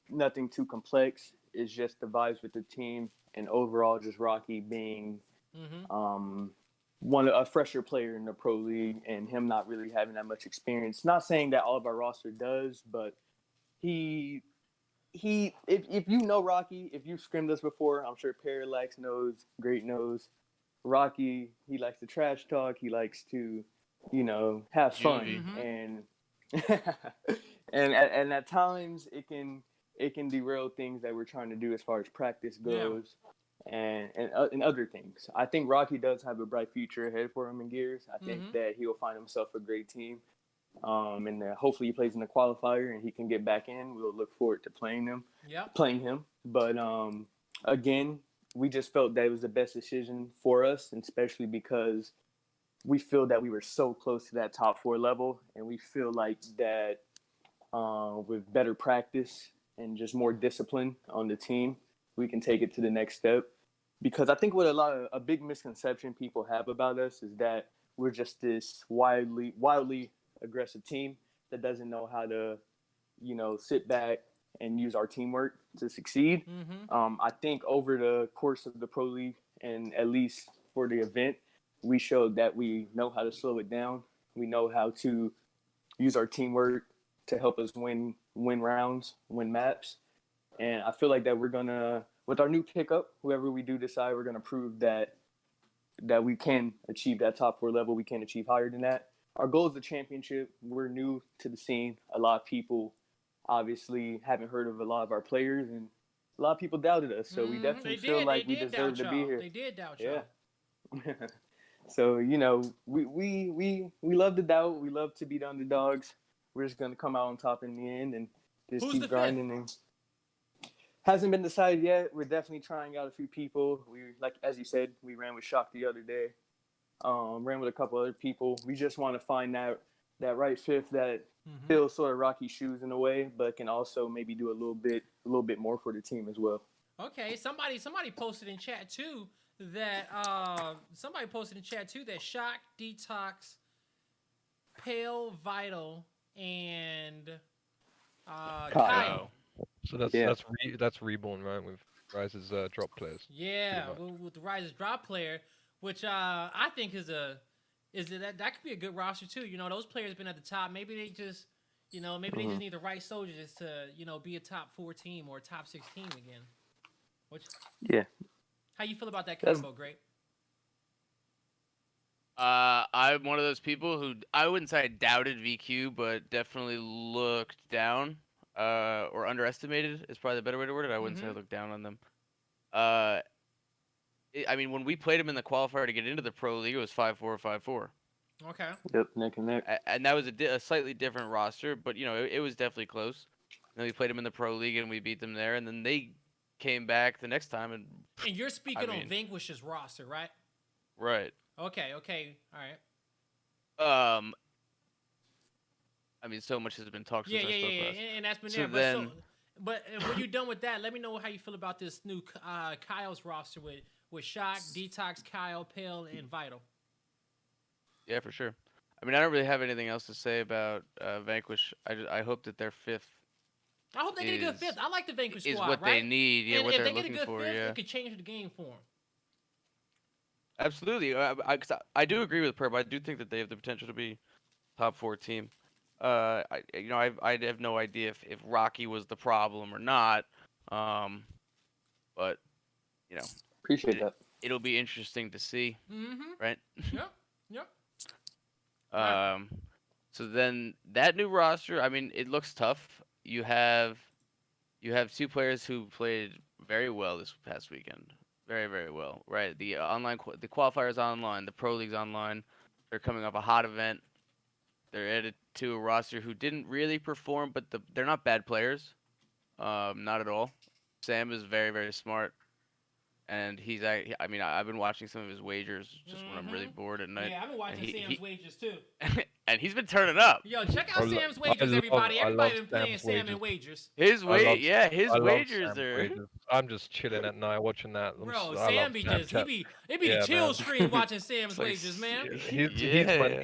nothing too complex. It's just the vibes with the team, and overall just Rocky being a fresher player in the pro league, and him not really having that much experience. Not saying that all of our roster does, but if you know Rocky, if you've scrimmed us before, I'm sure Parallax knows, Great knows. Rocky, he likes to trash talk. He likes to, you know, have fun, and and at times it can derail things that we're trying to do as far as practice goes, and other things. I think Rocky does have a bright future ahead for him in Gears. I think that he'll find himself a great team, and hopefully he plays in the qualifier and he can get back in. We'll look forward to playing him. But again, we just felt that it was the best decision for us, and especially because we feel that we were so close to that top 4 level, and we feel like that with better practice and just more discipline on the team, we can take it to the next step. Because I think what a big misconception people have about us is that we're just this wildly aggressive team that doesn't know how to, you know, sit back and use our teamwork to succeed. I think over the course of the pro league, and at least for the event, we showed that we know how to slow it down. We know how to use our teamwork to help us win rounds, win maps. And I feel like that we're gonna, with our new pickup, whoever we do decide, we're gonna prove that we can achieve that top 4 level. We can achieve higher than that. Our goal is the championship. We're new to the scene. A lot of people obviously haven't heard of a lot of our players, and a lot of people doubted us. So we definitely feel like we deserve to be here. They did doubt y'all. Yeah. So, you know, we love the doubt. We love to be the underdogs. We're just gonna come out on top in the end and just keep grinding. And hasn't been decided yet. We're definitely trying out a few people. We, like as you said, we ran with Shock the other day. Ran with a couple other people. We just want to find that right fifth that fills sort of Rocky's shoes in a way, but can also maybe do a little bit more for the team as well. Okay, somebody posted in chat too that Shock, Detox, Pale, Vital, and Kyle. So that's Reborn, right? With Rise's drop players. Yeah, much. with the Rise's drop player, which I think that could be a good roster too. You know, those players been at the top. Maybe they just, maybe they just need the right soldiers to, be a top 4 team or a top 6 team again. Which, Yeah. how you feel about that That's- combo, Great? I'm one of those people who I wouldn't say I doubted VQ, but definitely looked down, or underestimated is probably the better way to word it. I wouldn't say I looked down on them. I mean, when we played them in the qualifier to get into the Pro League, it was 5-4, 5-4. Okay. Yep, neck and neck. And that was a slightly different roster, but it was definitely close. And then we played them in the Pro League and we beat them there, and then they came back the next time and. And you're speaking on Vanquish's roster, right? Right. Okay. All right. I mean, so much has been talked since I spoke last. And that's been So there. then- But when you're done with that, let me know how you feel about this new Kyle's roster with Shock, Detox, Kyle, Pale, and Vital. Yeah, for sure. I mean, I don't really have anything else to say about Vanquish. I hope that their fifth I hope they get a good fifth. I like the Vanquish is squad, what right? they need. Yeah, and what if they're they get a looking good for. fifth, Yeah, it could change the game for them. absolutely. 'Cause I do agree with Perp. I do think that they have the potential to be top 4 team. I have no idea if Rocky was the problem or not. But Appreciate that. it'll be interesting to see, Mm-hmm. right? Yep. So then that new roster, I mean, it looks tough. You have 2 players who played very well this past weekend, very very well, right? The the qualifiers online, the Pro League's online. They're coming off a hot event. They're added to a roster who didn't really perform, but they're not bad players, not at all. Sam is very very smart. And I mean, I've been watching some of his wagers just when I'm really board at night. Yeah, I've been watching Sam's wagers too. And he's been turning up. Yo, check out I lo- Sam's I wagers, love- everybody. I Everybody love been playing Sam's Sam and wagers. His I love- his I love wagers Sam's are. wagers. I'm just chilling at night watching that. Bro, I Sam love be Snapchat. just it be the Yeah, chill man. stream watching Sam's It's like, wagers, man.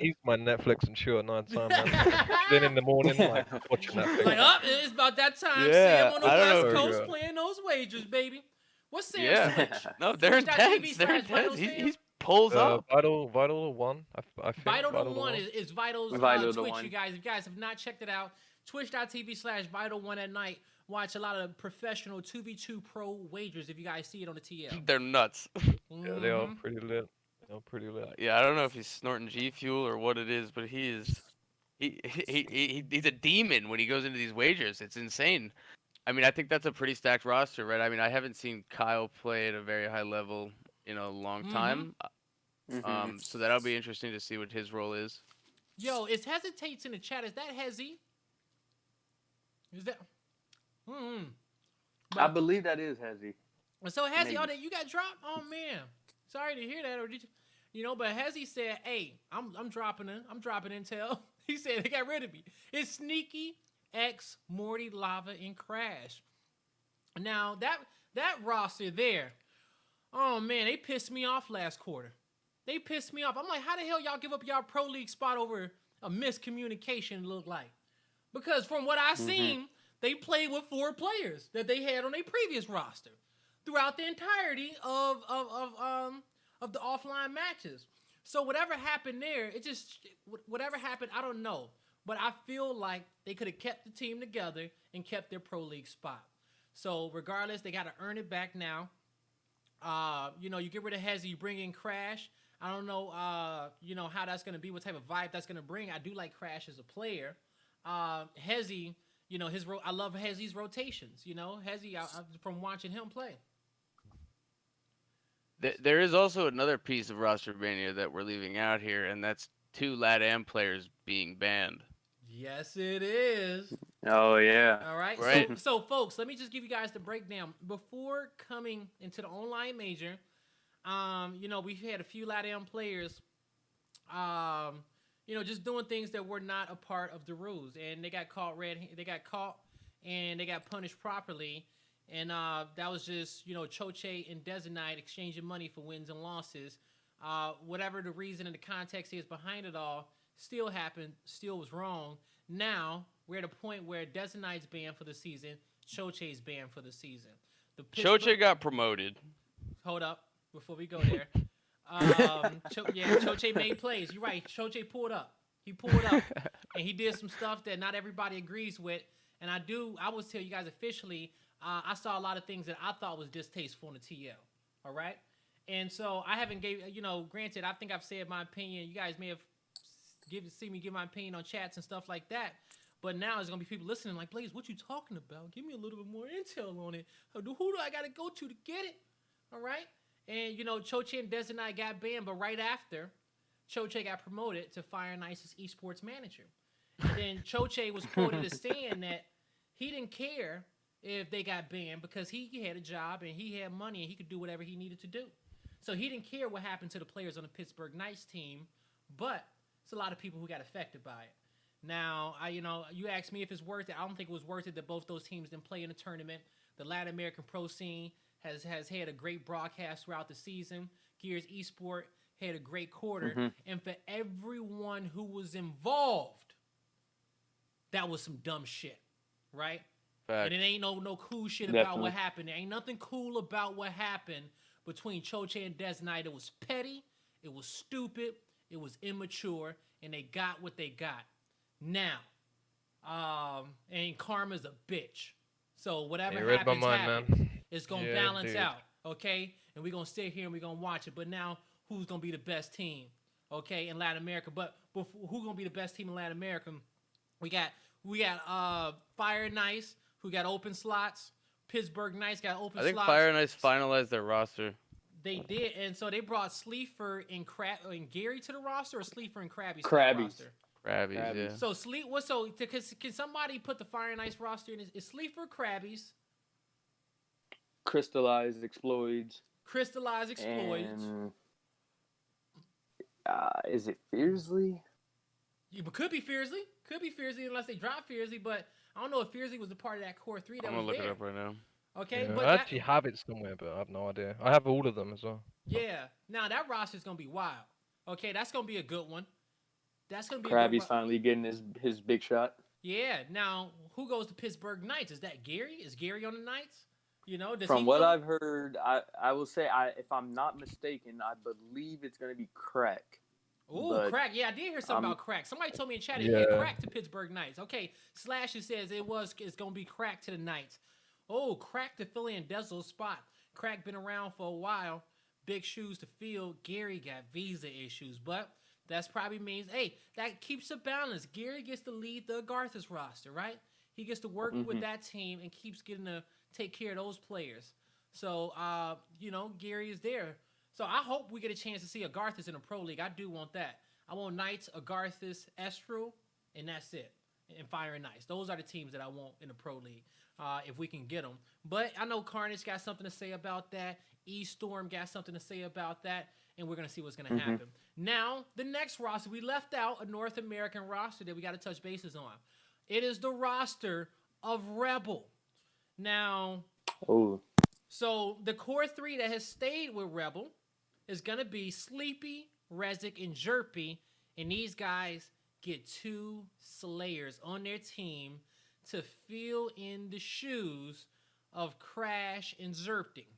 He's my Netflix and chill at night time, man. Then in the morning, like watching that thing. Like, it's about that time. Yeah, Sam on the I don't West know. Coast Yeah. playing those wagers, baby. What's Sam's Yeah. Twitch? No, they're Twitch.tv intense. They're / Vital intense. Sam? He's pulls up. Vital 1. I think Vital Vital the One is Vital's Vital the Twitch, One. you guys. If you guys have not checked it out, Twitch.tv / Vital 1 at night. Watch a lot of professional 2v2 pro wagers if you guys see it on the TL. They're nuts. Yeah, they are pretty lit. Yeah, I don't know if he's snorting G Fuel or what it is, but he's a demon when he goes into these wagers. It's insane. I mean, I think that's a pretty stacked roster, right? I mean, I haven't seen Kyle play at a very high level in a long time. So that'll be interesting to see what his role is. Yo, is Hesitates in the chat? Is that Hezi? Is that? I believe that is Hezzy. So Hezi, Maybe. you got dropped? Oh man, sorry to hear that. Or did you? But Hezi said, "Hey, I'm dropping intel." He said they got rid of me. It's Sneaky, X, Morty, Lava, and Crash. Now that roster there, oh man, they pissed me off last quarter. They pissed me off. I'm like, how the hell y'all give up y'all Pro League spot over a miscommunication? Look like, because from what I seen, they played with 4 players that they had on their previous roster throughout the entirety of the offline matches. So whatever happened there, whatever happened, I don't know. But I feel like they could have kept the team together and kept their Pro League spot. So regardless, they got to earn it back now. You get rid of Hezzy, you bring in Crash. I don't know, how that's going to be, what type of vibe that's going to bring. I do like Crash as a player. Hezzy, I love Hezzy's rotations. Hezzy, from watching him play. There is also another piece of roster mania that we're leaving out here, and that's 2 LATAM players being banned. Yes, it is. Oh yeah. All right. Right. So folks, let me just give you guys the breakdown. Before coming into the online major, we've had a few LATAM players, just doing things that were not a part of the rules, and they got caught and they got punished properly. And that was just, Choche and Designite exchanging money for wins and losses. Whatever the reason and the context is behind it all, still happened, still was wrong. Now, we're at a point where Designite's banned for the season, Choche's banned for the season. The Choche got promoted. Hold up before we go there. Choche made plays. You're right. Choche pulled up. He pulled up, and he did some stuff that not everybody agrees with. And I will tell you guys officially, I saw a lot of things that I thought was distasteful in the TL. All right, and so I haven't granted, I think I've said my opinion. You guys may have seen me give my opinion on chats and stuff like that. But now there's gonna be people listening like, Blaze, what you talking about? Give me a little bit more intel on it. Who do I gotta go to get it? All right. And Choche and Des and I got banned, but right after, Choche got promoted to Fire and Ice's esports manager. And then Choche was quoted as saying that he didn't care if they got banned because he had a job and he had money and he could do whatever he needed to do. So he didn't care what happened to the players on the Pittsburgh Knights team, but it's a lot of people who got affected by it. Now, you asked me if it's worth it. I don't think it was worth it that both those teams didn't play in the tournament. The Latin American pro scene has had a great broadcast throughout the season. Gears Esport had a great quarter. And for everyone who was involved, that was some dumb shit, right? Fact. And it ain't no cool shit about what happened. There ain't nothing cool about what happened between Choche and Des Knight. It was petty, it was stupid, it was immature, and they got what they got. Now, and karma's a bitch. So whatever happens, it's going to balance out, okay? And we're going to sit here and we're going to watch it. But now, who's going to be the best team, okay, in Latin America? But who's going to be the best team in Latin America? We got Fire Nice, who got open slots. Pittsburgh Knights got open slots. I think Fire Nice finalized their roster. They did, and so they brought Sleefer and Gary to the roster, or Sleefer and Krabby to the roster? Krabbies, yeah. So can somebody put the Fire and Ice roster in? Is Sleeper Krabbies? Crystallized Exploits. And, is it Fiercely? Yeah, but could be Fiercely unless they drop Fiercely. But I don't know if Fiercely was a part of that core 3 that was there. I'm gonna look it up right now. Okay, yeah, but I actually have it somewhere, but I have no idea. I have all of them as well. Yeah, now that roster's gonna be wild. Okay, that's gonna be a good one. That's gonna be. Krabby's finally getting his big shot. Yeah. Now, who goes to Pittsburgh Knights? Is that Gary? Is Gary on the Knights? From what I've heard, I will say, if I'm not mistaken, I believe it's gonna be Crack. Ooh, Crack. Yeah, I did hear something about Crack. Somebody told me in chat he had Crack to Pittsburgh Knights. Okay, Slash says it's gonna be Crack to the Knights. Oh, Crack to Philly and Dezo's spot. Crack been around for a while. Big shoes to fill. Gary got visa issues, but that's probably means, hey, that keeps a balance. Gary gets to lead the Agarthas roster, right? He gets to work with that team and keeps getting to take care of those players. So, Gary is there. So I hope we get a chance to see Agarthas in the Pro League. I do want that. I want Knights, Agarthas, Estral, and that's it. And Fire and Knights. Those are the teams that I want in the Pro League, if we can get them. But I know Carnage got something to say about that. E-Storm got something to say about that. And we're going to see what's going to happen. Now, the next roster, we left out a North American roster that we got to touch bases on. It is the roster of Rebel. Now, so the core 3 that has stayed with Rebel is going to be Sleepy, Rezik, and Jerpy. And these guys get 2 Slayers on their team to fill in the shoes of Crash and Zerpting.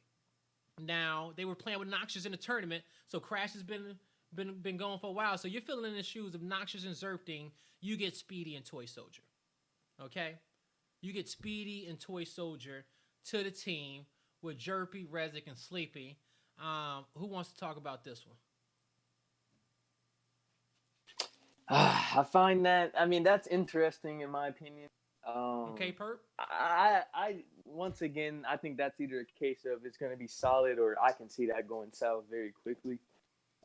Now, they were playing with Noxious in the tournament, so Crash has been going for a while. So you're filling in the shoes of Noxious and Zerpting. You get Speedy and Toy Soldier. Okay? You get Speedy and Toy Soldier to the team with Jerpy, Rezik, and Sleepy. Who wants to talk about this one? I find that's interesting in my opinion. Okay, Perp? I once again, I think that's either a case of it's going to be solid or I can see that going south very quickly.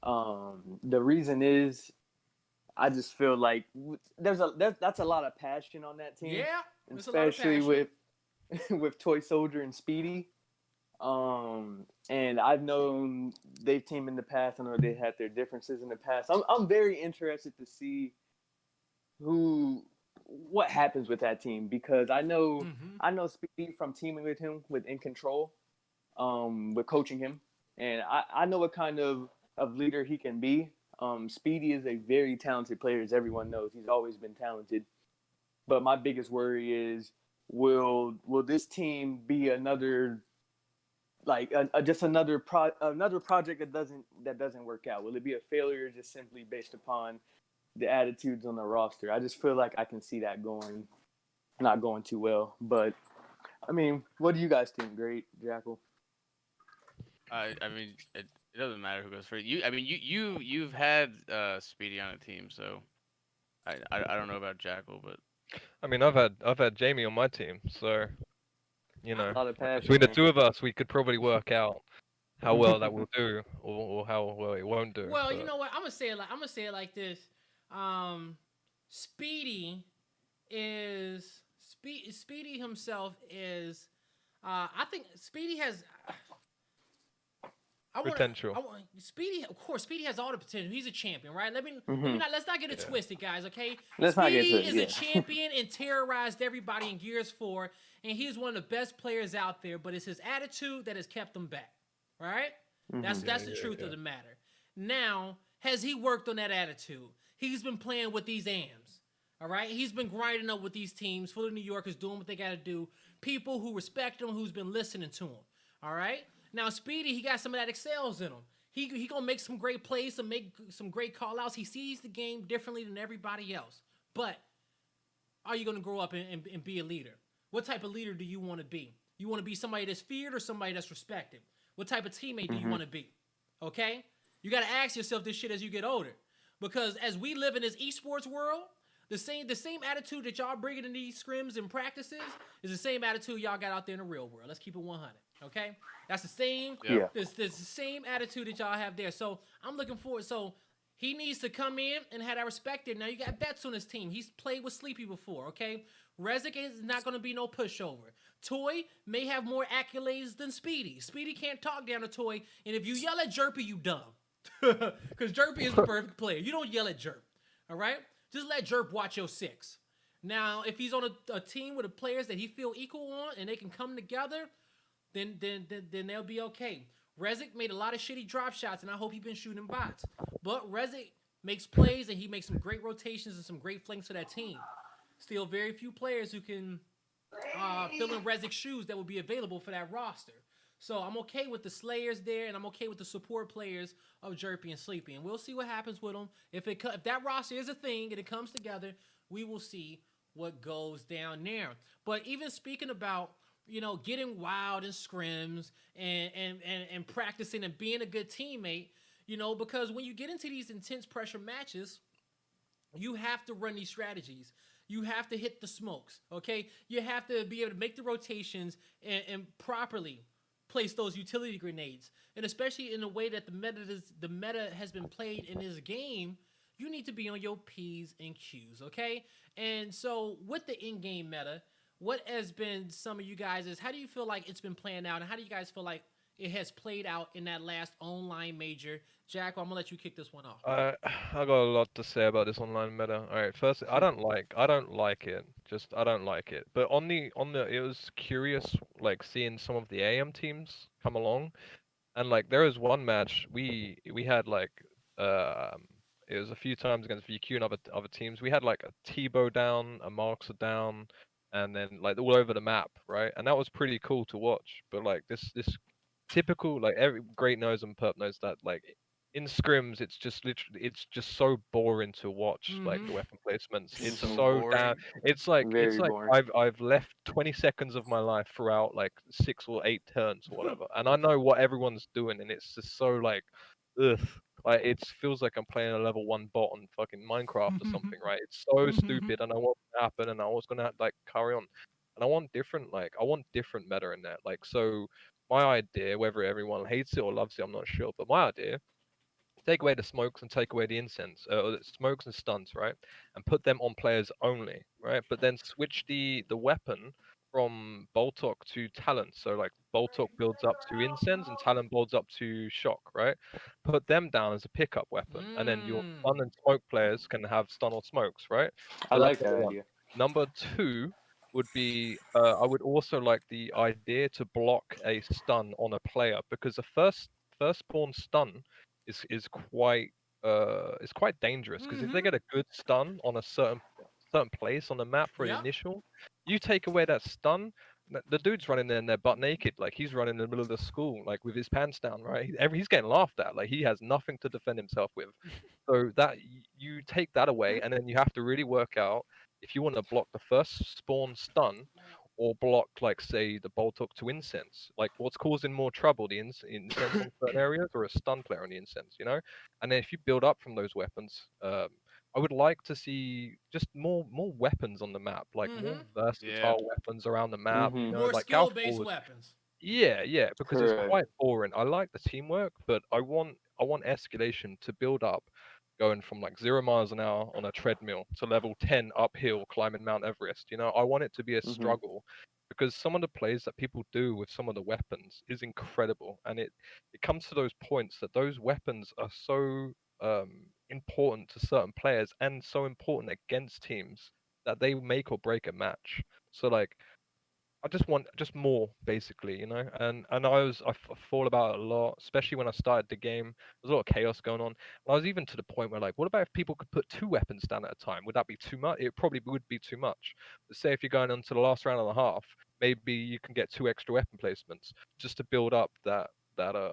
The reason is I just feel like that's a lot of passion on that team. Yeah, especially with Toy Soldier and Speedy. And I've known they've teamed in the past. I know they had their differences in the past. I'm very interested to see what happens with that team because I know Speedy from teaming with him with In Control, with coaching him, and I know what kind of leader he can be. Speedy is a very talented player, as everyone knows. He's always been talented. But my biggest worry is will this team be another like just another project that doesn't work out? Will it be a failure just simply based upon the attitudes on the roster? I just feel like I can see that not going too well. But I mean, what do you guys think? Great, Jackal. I mean, it doesn't matter who goes first. You've had Speedy on a team, so I don't know about Jackal, but I mean, I've had Jamie on my team, so you know, A lot of passion. between the Man. two of us, we could probably work out how well that will do, or how well it won't do. Well, you But know what? I'm gonna say it like this. Speedy Speedy himself is. I think Speedy has. potential. Speedy, of course, Speedy has all the potential. He's a champion, right? Mhm. Let's not get it Yeah. twisted, guys. Okay, Let's not get Speedy twisted, is a champion and terrorized everybody in Gears 4, and he's one of the best players out there. But it's his attitude that has kept him back, right? That's the truth of the matter. Now, has he worked on that attitude? He's been playing with these AMs, all right? He's been grinding up with these teams, full of New Yorkers doing what they got to do. People who respect him, who's been listening to him, all right? Now, Speedy, he got some of that excels in him. He gonna make some great plays, make some great call outs. He sees the game differently than everybody else. But are you gonna grow up and be a leader? What type of leader do you want to be? You want to be somebody that's feared or somebody that's respected? What type of teammate do you want to be? Okay? You got to ask yourself this shit as you get older. Because as we live in this esports world, the same attitude that y'all bringing in these scrims and practices is the same attitude y'all got out there in the real world. Let's keep it 100. Okay? That's the same. Yeah. There's the same attitude that y'all have there. So I'm looking forward. So he needs to come in and have that respect there. Now you got Betts on his team. He's played with Sleepy before. Okay? Rezik is not going to be no pushover. Toy may have more accolades than Speedy. Speedy can't talk down to Toy, and if you yell at Jerpy, you dumb. Because Jerpy is the perfect player. You don't yell at Jerp, all right? Just let Jerp watch your six. Now, if he's on a team with the players that he feel equal on and they can come together, then they'll be okay. Rezik made a lot of shitty drop shots, and I hope he's been shooting bots. But Rezik makes plays, and he makes some great rotations and some great flanks for that team. Still very few players who can fill in Rezik's shoes that will be available for that roster. So I'm okay with the Slayers there, and I'm okay with the support players of Jerpy and Sleepy. And we'll see what happens with them. If that roster is a thing and it comes together, we will see what goes down there. But even speaking about, getting wild in scrims and practicing and being a good teammate, because when you get into these intense pressure matches, you have to run these strategies. You have to hit the smokes, okay? You have to be able to make the rotations and properly place those utility grenades. And especially in the way that the meta has been played in this game, you need to be on your P's and Q's, okay? And so with the in-game meta, what has been some of you guys' how do you feel like it's been playing out, and how do you guys feel like it has played out in that last online major? Jack, I'm gonna let you kick this one off. I got a lot to say about this online meta. All right, first, I don't like it. Just I don't like it. But it was curious, like seeing some of the AM teams come along, and like there was one match we had like it was a few times against VQ and other teams. We had like a Tebow down, a Markser down, and then like all over the map, right? And that was pretty cool to watch. But like this typical, like every great knows and perp knows that like in scrims it's just literally it's just so boring to watch, like the weapon placements. It's So so boring. damn it's like Very boring. I've left 20 seconds of my life throughout like 6 or 8 turns or whatever, and I know what everyone's doing, and it's just so like ugh. Like it feels like I'm playing a level 1 bot on fucking Minecraft or something, right? It's so stupid, and I want it to happen, and I was gonna like carry on, and I want different meta in that. Like, so my idea, whether everyone hates it or loves it, I'm not sure, but my idea, take away the smokes and take away the incense, or the smokes and stuns, right? And put them on players only, right? But then switch the weapon from Boltok to Talent. So like Boltok builds up to incense and Talent builds up to shock, right? Put them down as a pickup weapon, and then your stun and smoke players can have stun or smokes, right? I So like that's that number one. idea. Number two would be I would also like the idea to block a stun on a player, because the first spawn stun is quite dangerous, because if they get a good stun on a certain place on the map for an Yep. initial, you take away that stun, the dude's running there and they're butt naked, like he's running in the middle of the school, like with his pants down, right? He's getting laughed at, like he has nothing to defend himself with. So that you take that away, and then you have to really work out if you want to block the first spawn stun, or block, like, say, the bolt hook to incense. Like, what's causing more trouble, the incense on certain areas, or a stun player on the incense, you know? And then if you build up from those weapons, I would like to see just more weapons on the map, like more Mm-hmm. versatile weapons around the map. You Mhm. know, More like skill-based Galfall was, weapons. yeah, because it's Correct. quite boring. I like the teamwork, but I want escalation to build up, going from like 0 miles an hour on a treadmill to level 10 uphill climbing Mount Everest. You know, I want it to be a Mhm. struggle, because some of the plays that people do with some of the weapons is incredible, and it comes to those points that those weapons are so important to certain players and so important against teams that they make or break a match. So like, I just want just more, basically, you know. And I thought about it a lot, especially when I started the game. There's a lot of chaos going on. And I was even to the point where, like, what about if people could put 2 weapons down at a time? Would that be too much? It probably would be too much. But say if you're going on to the last round and a half, maybe you can get 2 extra weapon placements just to build up that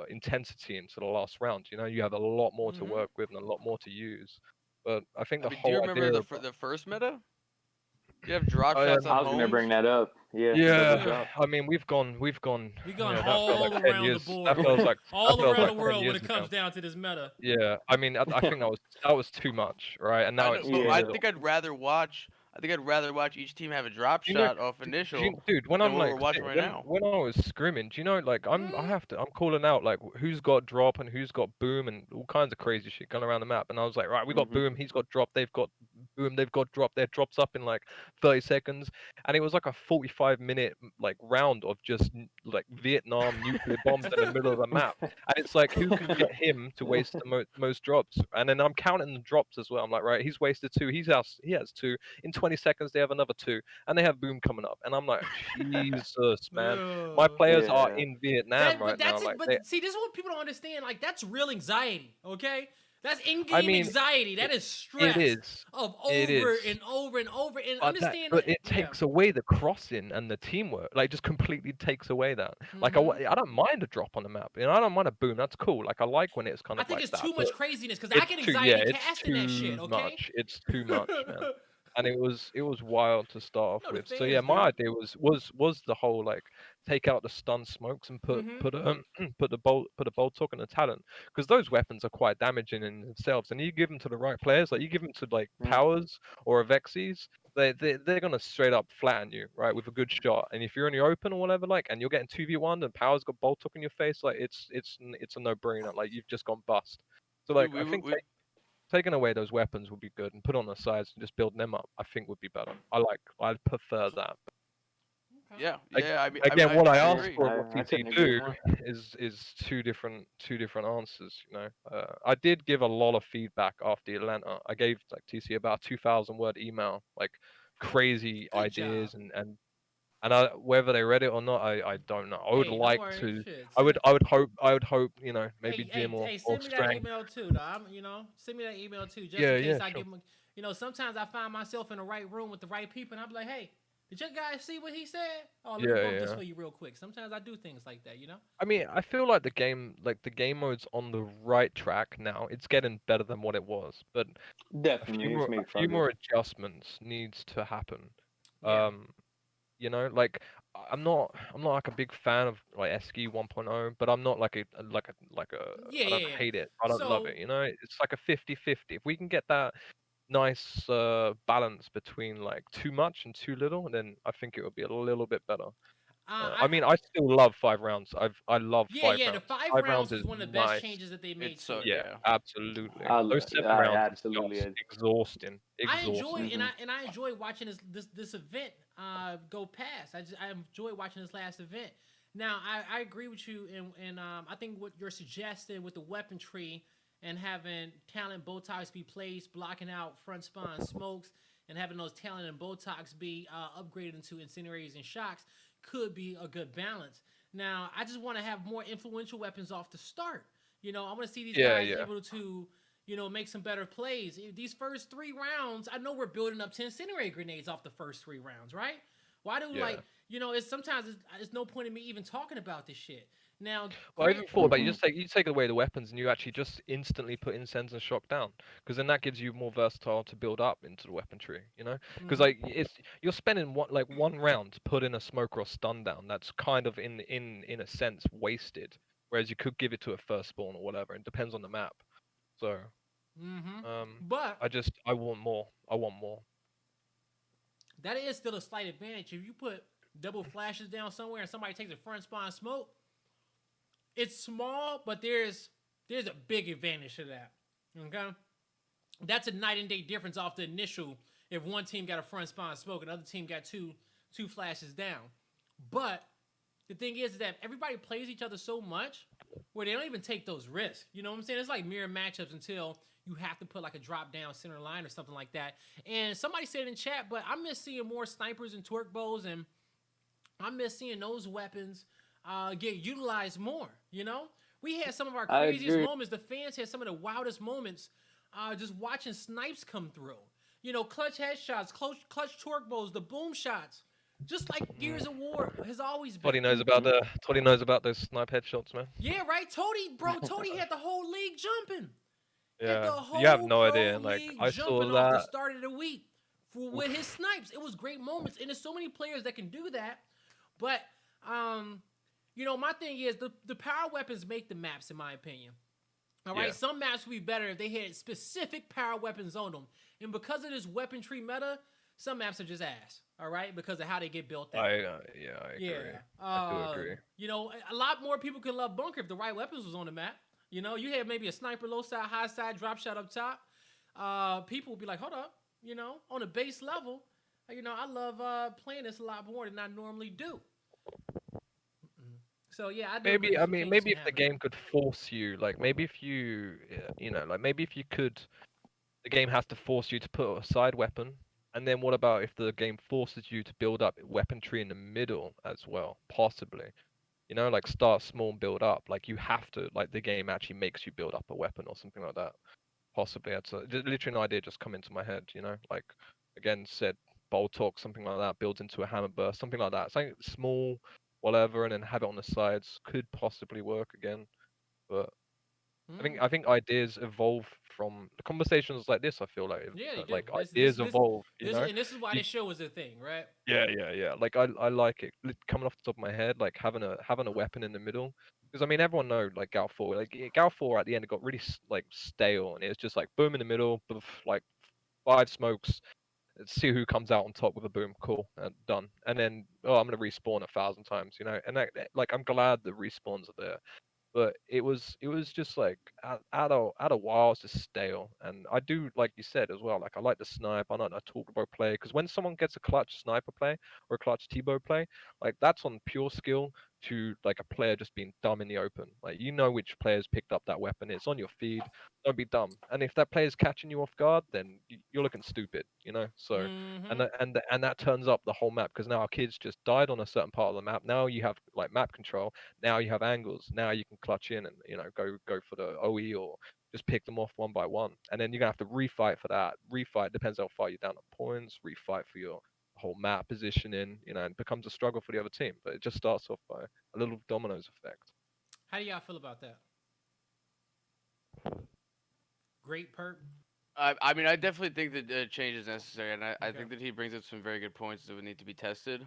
intensity into the last round. You know, you have a lot more to Mm-hmm. work with and a lot more to use. But I think I the mean, do you whole remember idea the of the first meta? You have drop I shots on I was gonna bring homes. that up. Yeah, double Yeah, Yeah. drop. I mean, we've gone. We gone Yeah, that felt like all 10 around the years. That board, feels like that all feels around like the 10 world when years it comes ago. down to this meta. Yeah, I mean, I think that was too much, right? And I now know, it's but getting Yeah. I a little. think I'd rather watch. I think I'd rather watch each team have a drop Do you know, shot off initial dude? When than I'm what we're like, watching right now. when I was scrimming, do you know, like Mm. I'm calling out like who's got drop and who's got boom and all kinds of crazy shit going around the map. And I was like, right, we got Mhm. boom, he's got drop, they've got boom, they've got drop. Their drops up in like 30 seconds, and it was like a 45-minute like round of just like Vietnam nuclear bombs in the middle of the map. And it's like, who can get him to waste the most drops? And then I'm counting the drops as well. I'm like, right, he's wasted 2. He has 2. In 20 seconds, they have another 2, and they have boom coming up. And I'm like, Jesus, man, my Yeah. players are Yeah. in Vietnam That, right but now. that's Like it. But they, see, this is what people don't understand. Like, that's real anxiety. Okay, that's I in-game mean, anxiety. That it, is it stress is, of it over is. and over and over. And understand But that. it Yeah. takes away the crossing and the teamwork. Like, just completely takes away that. Like, Mm-hmm. I don't mind a drop on the map. You know, I don't mind a boom. That's cool. Like, I like when it's kind I of think like it's that. too But much craziness because I it's get too, yeah, anxiety it's casting that shit. too Okay. much. It's too much, man. And it was wild to start off No, the with. So yeah, fans my do. idea was the whole like take out the stun smokes and Mm-hmm. put the bolt hook and the talent, because those weapons are quite damaging in themselves, and you give them to the right players, like you give them to like Mm. powers or Avexes, they're gonna straight up flatten you, right, with a good shot. And if you're in the open or whatever, like, and you're getting 2v1 and powers got bolt hook in your face, like it's a no brainer. Like, you've just gone bust. So like Dude, I think taking away those weapons would be good, and put on the sides and just building them up, I think would be better. I'd prefer that. Okay. yeah, Ag- yeah. Again, what I I asked agree. for and what I TT couldn't agree do more. is two different answers. You know, I did give a lot of feedback after Atlanta. I gave like TC about 2,000 word email, like crazy Good job. ideas, and whether they read it or not, I don't know. I would Hey, don't like worry. to. Shit. I would hope, you know, maybe Jim Hey, or send me that Strang. email too. Though. Send me that email too, just in Yeah, case yeah, I sure. give him. Sometimes I find myself in the right room with the right people, and I'm like, hey, did you guys see what he said? Oh, let me Yeah, bump this yeah. for you real quick. Sometimes I do things like that. I mean, I feel like the game mode's on the right track now. It's getting better than what it was, but Definitely, it's a made few progress. more adjustments needs to happen. Yeah. You know, like I'm not like a big fan of like SG 1.0, but I'm not like Yeah, I don't yeah, yeah. hate it. I don't love So it. You know, it's like a 50-50. If we can get that nice balance between like too much and too little, then I think it would be a little bit better. I mean, I still love 5 rounds. I love five yeah, the rounds. 5 rounds 5 rounds was is one of the best nice. changes that they made It's to so it. Yeah, yeah. absolutely. Those 7 I rounds is absolutely just is. exhausting. I enjoy Exhausting. and I enjoy watching this event go past. I enjoy watching this last event. Now I agree with you and I think what you're suggesting with the weapon tree and having talent Botox be placed, blocking out front spawn smokes, and having those talent and Botox be upgraded into incinerators and shocks could be a good balance. Now I just want to have more influential weapons off the start. I want to see these Yeah, guys yeah. able to make some better plays. These first 3 rounds, I know we're building up to incinerator grenades off the first 3 rounds, right? Why do Yeah. like it's sometimes it's no point in me even talking about this shit. Now, Well, I even thought about Mhm. you take away the weapons and you actually just instantly put incense and shock down, because then that gives you more versatile to build up into the weapon tree. Because like you're spending one round to put in a smoke or a stun down. That's kind of in a sense wasted. Whereas you could give it to a first spawn or whatever. It depends on the map. So but I want more. I want more. that is still a slight advantage. If you put double flashes down somewhere and somebody takes a front spawn smoke, it's small, but there's a big advantage to that. Okay, that's a night and day difference off the initial. If one team got a front spawn smoke, and the other team got two flashes down. But the thing is that everybody plays each other so much where they don't even take those risks. You know what I'm saying? It's like mirror matchups until you have to put like a drop down center line or something like that. And somebody said in chat, but I miss seeing more snipers and twerk bows, and I miss seeing those weapons get utilized more. We had some of our I craziest agree. moments. The fans had some of the wildest moments just watching snipes come through. Clutch headshots, clutch twerk bows, the boom shots. Just like Gears of War has always been. Todd knows about those snipe headshots, man. Yeah, right. Tony had the whole league jumping. Had the Yeah, whole you have no pro idea. Like league I jumping saw off the that. start of the week with his snipes. It was great moments, and there's so many players that can do that. But my thing is the power weapons make the maps, in my opinion. All right, Yeah. some maps would be better if they had specific power weapons on them, and because of this weapon tree meta, some maps are just ass. All right, because of how they get built out. I agree. I do agree. A lot more people could love bunker if the right weapons was on the map. You had maybe a sniper low side, high side, drop shot up top. People would be like, hold up, on a base level, I love playing this a lot more than I normally do. So yeah, I do agree Maybe some things maybe can if the happen. game could force you, like maybe if you, maybe if you could, the game has to force you to put a side weapon, and then what about if the game forces you to build up weaponry in the middle as well, possibly. Like start small and build up. Like you have to, like the game actually makes you build up a weapon or something like that. Possibly, literally an idea just come into my head. Like again said, bolt talk, something like that, builds into a hammer burst, something like that. Something small, whatever, and then have it on the sides could possibly work again. But I think ideas evolve from conversations like this. I feel like Yeah, they do. like This, ideas evolve. and this is why You- this show was a thing, right? yeah. Like I like it. Coming off the top of my head, like having a weapon in the middle. Because I mean, everyone know like Gal 4. Like Gal 4 at the end it got really like stale, and it's just like boom in the middle, like 5 smokes. Let's see who comes out on top with a boom. Cool, and done. And then I'm gonna respawn 1,000 times, And like I'm glad the respawns are there. But it was just like at a while it's just stale, and I do like you said as well. Like I like the snipe. I like a talkable play because when someone gets a clutch sniper play or a clutch T-bow play, like that's on pure skill to like a player just being dumb in the open. Like which players picked up that weapon. It's on your feed. Don't be dumb. And if that player's catching you off guard, then you're looking stupid. So and that turns up the whole map because now our kids just died on a certain part of the map. Now you have like map control. Now you have angles. Now you can clutch in and go for the OE or just pick them off one by one. And then you're gonna have to refight for that. Refight depends how far you're down on points. Refight for your whole map positioning. And it becomes a struggle for the other team. But it just starts off by a little dominoes effect. How do y'all feel about that? Great perk. I mean, I definitely think that change is necessary, and I Okay. think that he brings up some very good points that would need to be tested.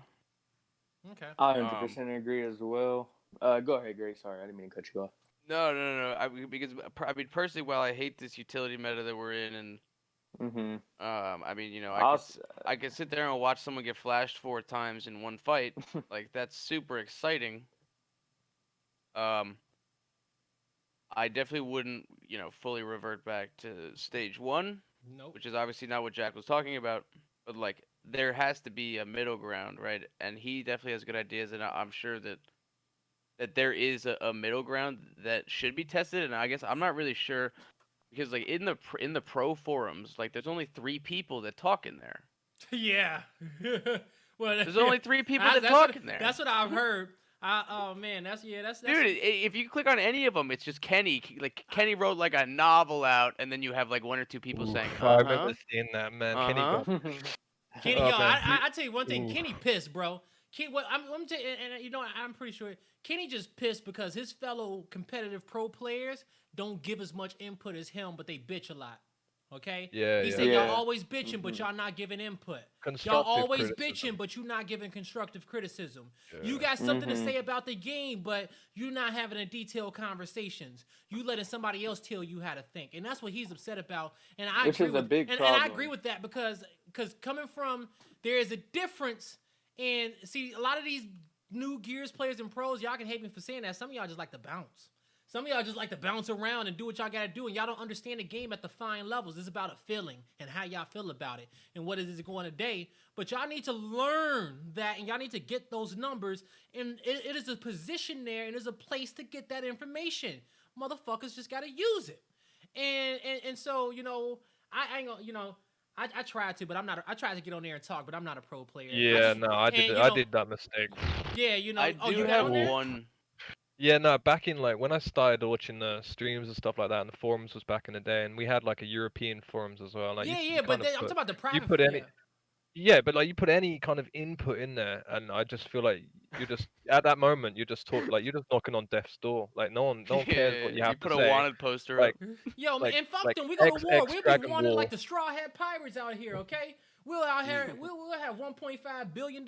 Okay. I 100% agree as well. Go ahead, Gray. Sorry, I didn't mean to cut you off. No. Because I mean, personally, while I hate this utility meta that we're in, and Mm-hmm. I mean, I'll I could sit there and watch someone get flashed 4 times in one fight. Like that's super exciting. I definitely wouldn't, fully revert back to stage 1, Nope. which is obviously not what Jack was talking about. But like, there has to be a middle ground, right? And he definitely has good ideas, and I'm sure that there is a middle ground that should be tested. And I guess I'm not really sure because like in the pro forums, like there's only 3 people that talk in there. Yeah. Well, There's only 3 people that that's talk what, in there. That's what I've heard. Oh man, that's Dude, if you click on any of them, it's just Kenny. Like Kenny wrote like a novel out, and then you have like 1 or 2 people saying, I remember seeing that, man. Kenny Uh-huh. got Kenny, Oh, yo, man, I tell you one thing. Ooh. Kenny pissed, bro. I'm tell you, and you know, I'm pretty sure Kenny just pissed because his fellow competitive pro players don't give as much input as him, but they bitch a lot. Okay? Yeah, He yeah. said y'all Yeah. always bitching, but Mhm. y'all not giving input. Y'all Constructive always criticism. bitching, but you not giving constructive criticism. Yeah. You got something to Mhm. say about the game, but you're not having a detailed conversations. You letting somebody else tell you how to think, and that's what he's upset about. And I Which agree is a with, big and I problem. agree with that because coming from there is a difference. And see, a lot of these new Gears players and pros, y'all can hate me for saying that. Some of y'all just like to bounce. Some of y'all just like to bounce around and do what y'all gotta do, and y'all don't understand the game at the fine levels. It's about a feeling and how y'all feel about it and what is it going today. But y'all need to learn that, and y'all need to get those numbers. And it is a position there, and there's a place to get that information. Motherfuckers just gotta use it. And so you know, I ain't gonna, you know. I tried to, but I'm not. I tried to get on there and talk, but I'm not a pro player. Yeah, no, I did. And you I know, did that mistake. yeah, you know. I Oh, do you got have on there? one. Yeah, no, back in like when I started watching the streams and stuff like that, and the forums was back in the day, and we had like a European forums as well. Like Yeah, you yeah, but kind of I'm talking about the you private. put any Yeah. yeah, but like you put any kind of input in there, and I just feel like you're just at that moment you're just you're just knocking on death's door. Like no one cares what you You have to put a say. wanted poster Like up. Yo, man, like and fuck like them. We go to war. XX We'll be Dragon wanted like War. the Straw Hat Pirates out here, okay? We'll out here. We'll have $1.5 billion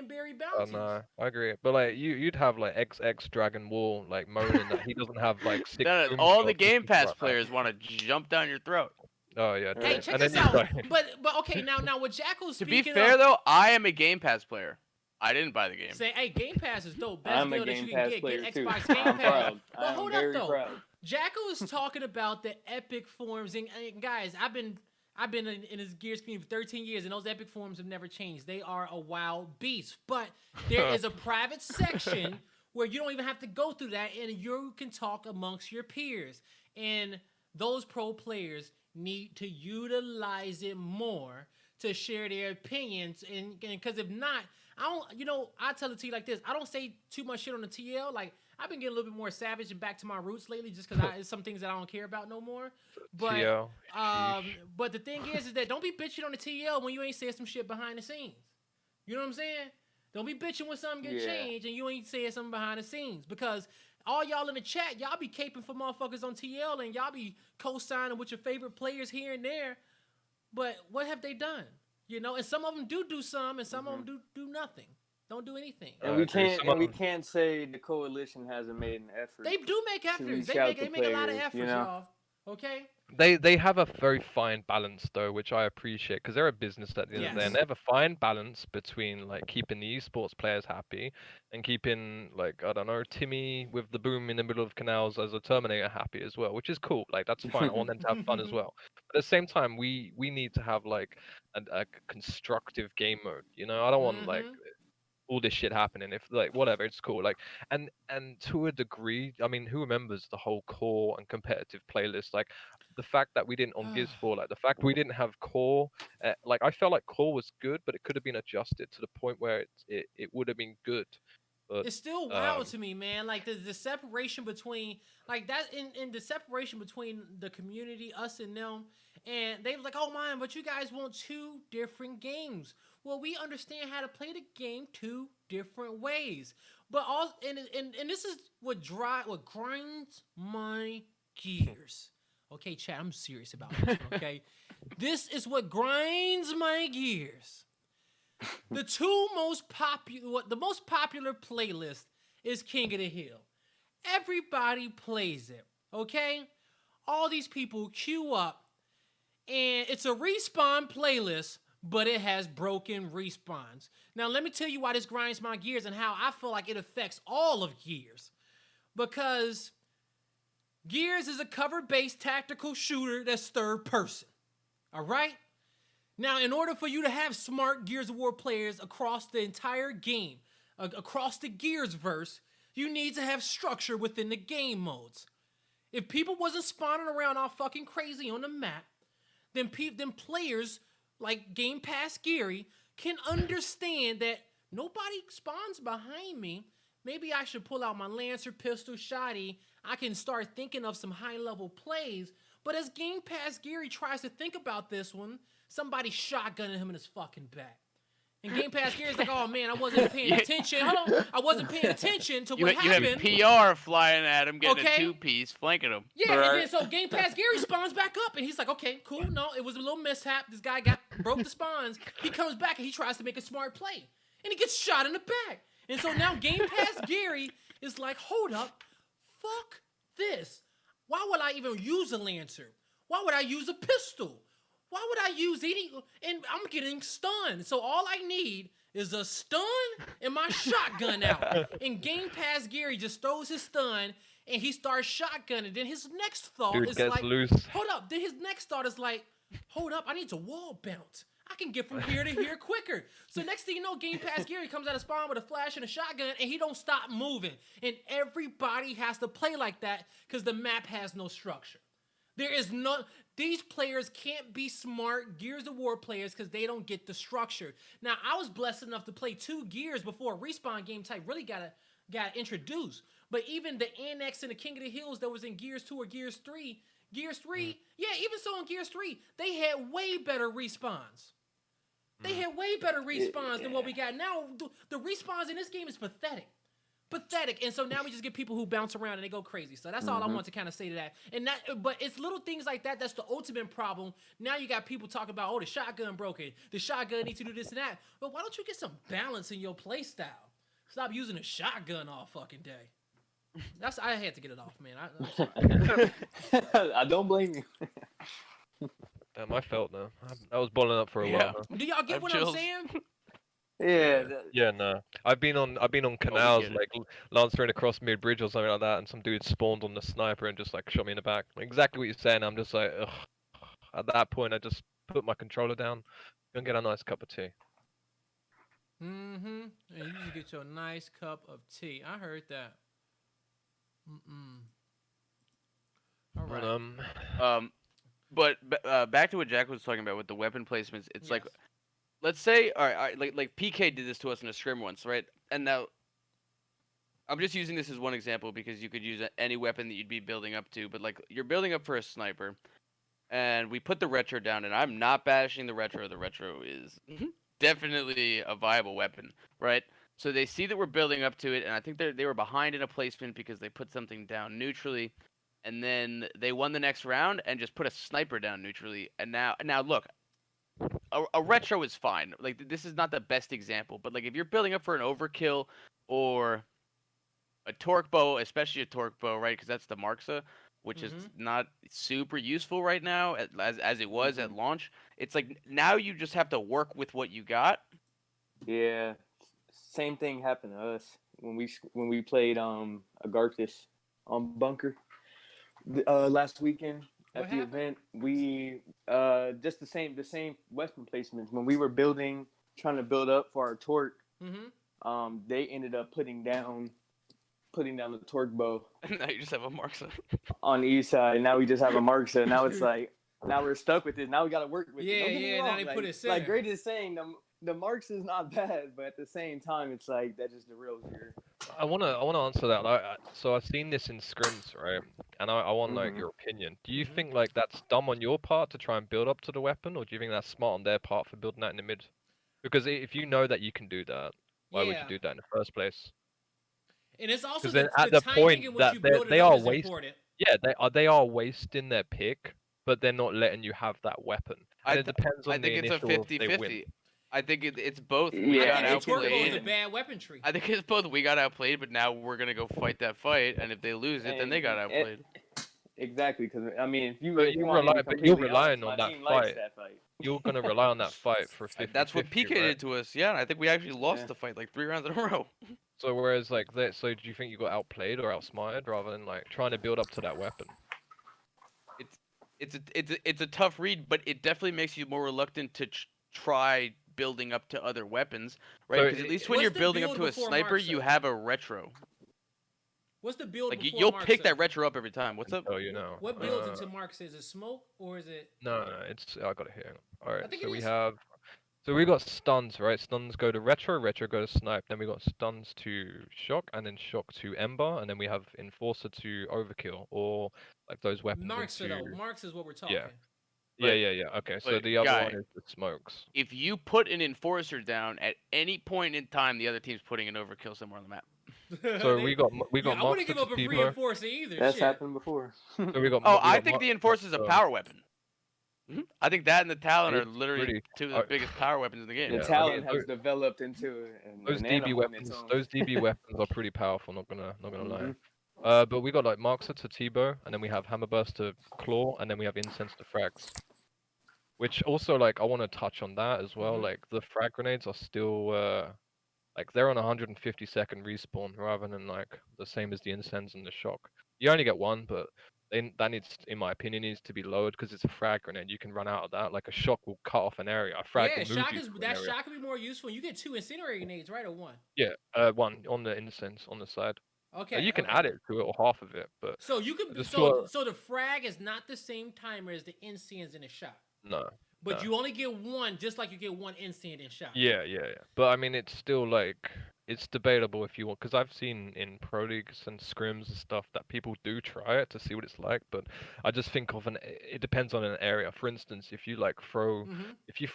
berry Oh bounties. no, I agree. But like you'd have like XX Dragon War like moaning that he doesn't have like 6 Then boom all the shots or Game something Pass like that. players want to jump down your throat. Oh yeah, Hey, Right. check and this then you out. like But okay, now with Jackal To be speaking fair of, though, I am a Game Pass player. I didn't buy the game. say, hey, Game Pass is dope. Best I'm a deal that you Game can Pass get. player Get too. Xbox Game I'm Pass. proud. But I hold am up very though. proud. Jackal is talking about the epic forums, and guys, I've been in his Gears community for 13 years, and those epic forums have never changed. They are a wild beast. But there is a private section where you don't even have to go through that, and you can talk amongst your peers. And those pro players need to utilize it more to share their opinions, and because if not, I don't. You know, I tell it to you like this: I don't say too much shit on the TL. Like I've been getting a little bit more savage and back to my roots lately, just because it's some things that I don't care about no more. But TL. but the thing is that don't be bitching on the TL when you ain't saying some shit behind the scenes. You know what I'm saying? Don't be bitching when something get Yeah. changed and you ain't saying something behind the scenes, because all y'all in the chat, y'all be caping for motherfuckers on TL and y'all be co-signing with your favorite players here and there. But what have they done? You know, and some of them do some, and some of them do nothing. Don't do anything. And I we agree. can't Some and of we them- can't say the coalition hasn't made an effort. They do make to efforts. reach They out make to a lot of players, efforts, you know? y'all. Okay. They have a very fine balance though, which I appreciate because they're a business at the end of the day, Yes. and they have a fine balance between like keeping the esports players happy and keeping like I don't know Timmy with the boom in the middle of canals as a Terminator happy as well, which is cool. Like that's fine. I want them to have fun as well. But at the same time, we need to have like a constructive game mode. You know, I don't want like Mhm. all this shit happening. If like whatever, it's cool. Like and to a degree, I mean, who remembers the whole core and competitive playlist? Like the fact that we didn't on Gears 4, like the fact we didn't have core, like I felt like core was good, but it could have been adjusted to the point where it would have been good. But It's still wild to me, man. Like the separation between like that in the separation between the community, us and them, and they was like, "Oh man, but you guys want two different games." Well, we understand how to play the game two different ways, but all and this is what grinds my gears. Okay, chat, I'm serious about this. Okay, this is what grinds my gears. The most popular playlist is King of the Hill. Everybody plays it, okay? All these people queue up, and it's a respawn playlist, but it has broken respawns. Now, let me tell you why this grinds my gears and how I feel like it affects all of Gears. Because Gears is a cover-based tactical shooter that's third person, all right? Now, in order for you to have smart Gears of War players across the entire game, across the Gears verse, you need to have structure within the game modes. If people wasn't spawning around all fucking crazy on the map, then players like Game Pass Geary can understand that nobody spawns behind me. Maybe I should pull out my Lancer, pistol, shotty. I can start thinking of some high-level plays. But as Game Pass Geary tries to think about this one, somebody shotgunning him in his fucking back. And Game Pass Gary's like, oh man, I wasn't paying attention. Hold on, I wasn't paying attention to what happened. You have PR flying at him, getting Okay. a 2-piece, flanking him. Yeah, and then so Game Pass Gary spawns back up, and he's like, okay, cool. No, it was a little mishap. This guy broke the spawns. He comes back and he tries to make a smart play, and he gets shot in the back. And so now Game Pass Gary is like, hold up, fuck this. Why would I even use a Lancer? Why would I use a pistol? Why would I use any? And I'm getting stunned. So all I need is a stun and my shotgun out. And Game Pass Gary just throws his stun and he starts shotgunning. Then his next thought is like, loose. hold up. Then his next thought is like, hold up, I need to wall bounce. I can get from here to here quicker. So next thing you know, Game Pass Gary comes out of spawn with a flash and a shotgun, and he don't stop moving. And everybody has to play like that because the map has no structure. There is no. These players can't be smart Gears of War players because they don't get the structure. Now, I was blessed enough to play 2 Gears before Respawn game type really got introduced. But even the Annex and the King of the Hills that was in Gears 2 or Gears 3, even so in Gears 3, they had way better respawns. They had way better respawns than what we got now. The respawns in this game is pathetic. And so now we just get people who bounce around and they go crazy. So that's all I want to kind of say to that. But it's little things like that. That's the ultimate problem. Now you got people talking about, oh, the shotgun broken. The shotgun needs to do this and that. But why don't you get some balance in your play style? Stop using a shotgun all fucking day. I had to get it off, man. I don't blame you. Damn, I felt now. I was balling up for a while. Now. Do y'all get what I'm saying? Yeah. Yeah, no. I've been on canals like lancering across mid bridge or something like that, and some dude spawned on the sniper and just like shot me in the back. Exactly what you're saying. I'm just like, ugh. At that point, I just put my controller down and get a nice cup of tea. Mm-hmm. And you just get your nice cup of tea. I heard that. All right. But back to what Jack was talking about with the weapon placements. It's like, let's say, all right, like PK did this to us in a scrim once, right? And now, I'm just using this as one example because you could use any weapon that you'd be building up to. But like, you're building up for a sniper, and we put the retro down, and I'm not bashing the retro. The retro is definitely a viable weapon, right? So they see that we're building up to it, and I think they were behind in a placement because they put something down neutrally, and then they won the next round and just put a sniper down neutrally. And now look, a retro is fine. Like, this is not the best example, but like if you're building up for an overkill or a torque bow, especially a torque bow, right? Because that's the Marxa, which is not super useful right now as it was at launch. It's like now you just have to work with what you got. Yeah, same thing happened to us when we played Agarthis on Bunker last weekend at the event. We just the same weapon placements when we were trying to build up for our torque. They ended up putting down the torque bow. And now you just have a Marxa on the east side, and now we just have a Marxa. Now it's like, now we're stuck with it. Now we got to work with it. Don't get me wrong. Now they put it center. Like Great is saying, the Marxa is not bad, but at the same time, it's like that just derails your. I wanna answer that. So I've seen this in scrims, right? And I want like your opinion. Do you think like that's dumb on your part to try and build up to the weapon, or do you think that's smart on their part for building that in the mid? Because if you know that you can do that, why would you do that in the first place? And it's also then at the point that they are wasting. Yeah, they are wasting their pick, but they're not letting you have that weapon. And it depends on the initial. I think it's a 50-50. I think it's both. Yeah, outplayed. The bad weaponry. I think it's both. We got outplayed, but now we're gonna go fight that fight, and if they lose it, then they got outplayed. Exactly, because I mean, if you're relying on that fight. You're gonna rely on that fight for 50. That's what PK did to us. Yeah, and I think we actually lost the fight like 3 rounds in a row. So whereas like that, so do you think you got outplayed or outsmarted rather than like trying to build up to that weapon? It's a tough read, but it definitely makes you more reluctant to try building up to other weapons, right? Because at least when you're building up to a sniper, you have a retro. What's the build? Like you'll pick that retro up every time. What's up? Oh, you know. What builds into Marks? Is it smoke or is it? No, it's I got it here. All right, so we got stuns, right? Stuns go to retro go to snipe. Then we got stuns to shock, and then shock to ember, and then we have enforcer to overkill, or like those weapons. Marks is what we're talking. Yeah. Okay, so but the other one guy, is the smokes. if you put an enforcer down at any point in time, the other team's putting an overkill somewhere on the map. So we got I wouldn't Moxa give up a free Tebow. enforcer either. That's shit. happened before. So we got. Oh, we I got think the Moxa, enforcer is a power weapon. I think that and the Talon are It's literally pretty- two of the biggest power weapons in the game. The Yeah, I Talon mean, has developed into those an DB animal in its weapons. own. Those DB weapons are pretty powerful. Not gonna lie. Mhm. But we got like Moxa to Tebow, and then we have Hammerburst to Claw, and then we have Incense to Frags. Which also, like, I want to touch on that as well. Mhm. Like, the frag grenades are still, like, they're on 150-second respawn rather than, like, the same as the incense and the shock. You only get one, but that needs, in my opinion, needs to be lowered because it's a frag grenade. You can run out of that. Like, a shock will cut off an area. A frag will move shock you is to an that area. shock could be more useful. You get 2 incendiary grenades, right, or 1? Yeah, one on the incense on the side. Okay. You can okay. add it to it or half of it, but So you can just so the frag is not the same timer as the incense and the shot. no. But No. you only get 1, just like you get 1 instant and shot. Yeah. But I mean, it's still like it's debatable if you want, because I've seen in pro leagues and scrims and stuff that people do try it to see what it's like. But I just think of it depends on an area. For instance, if you like throw, Mhm. if you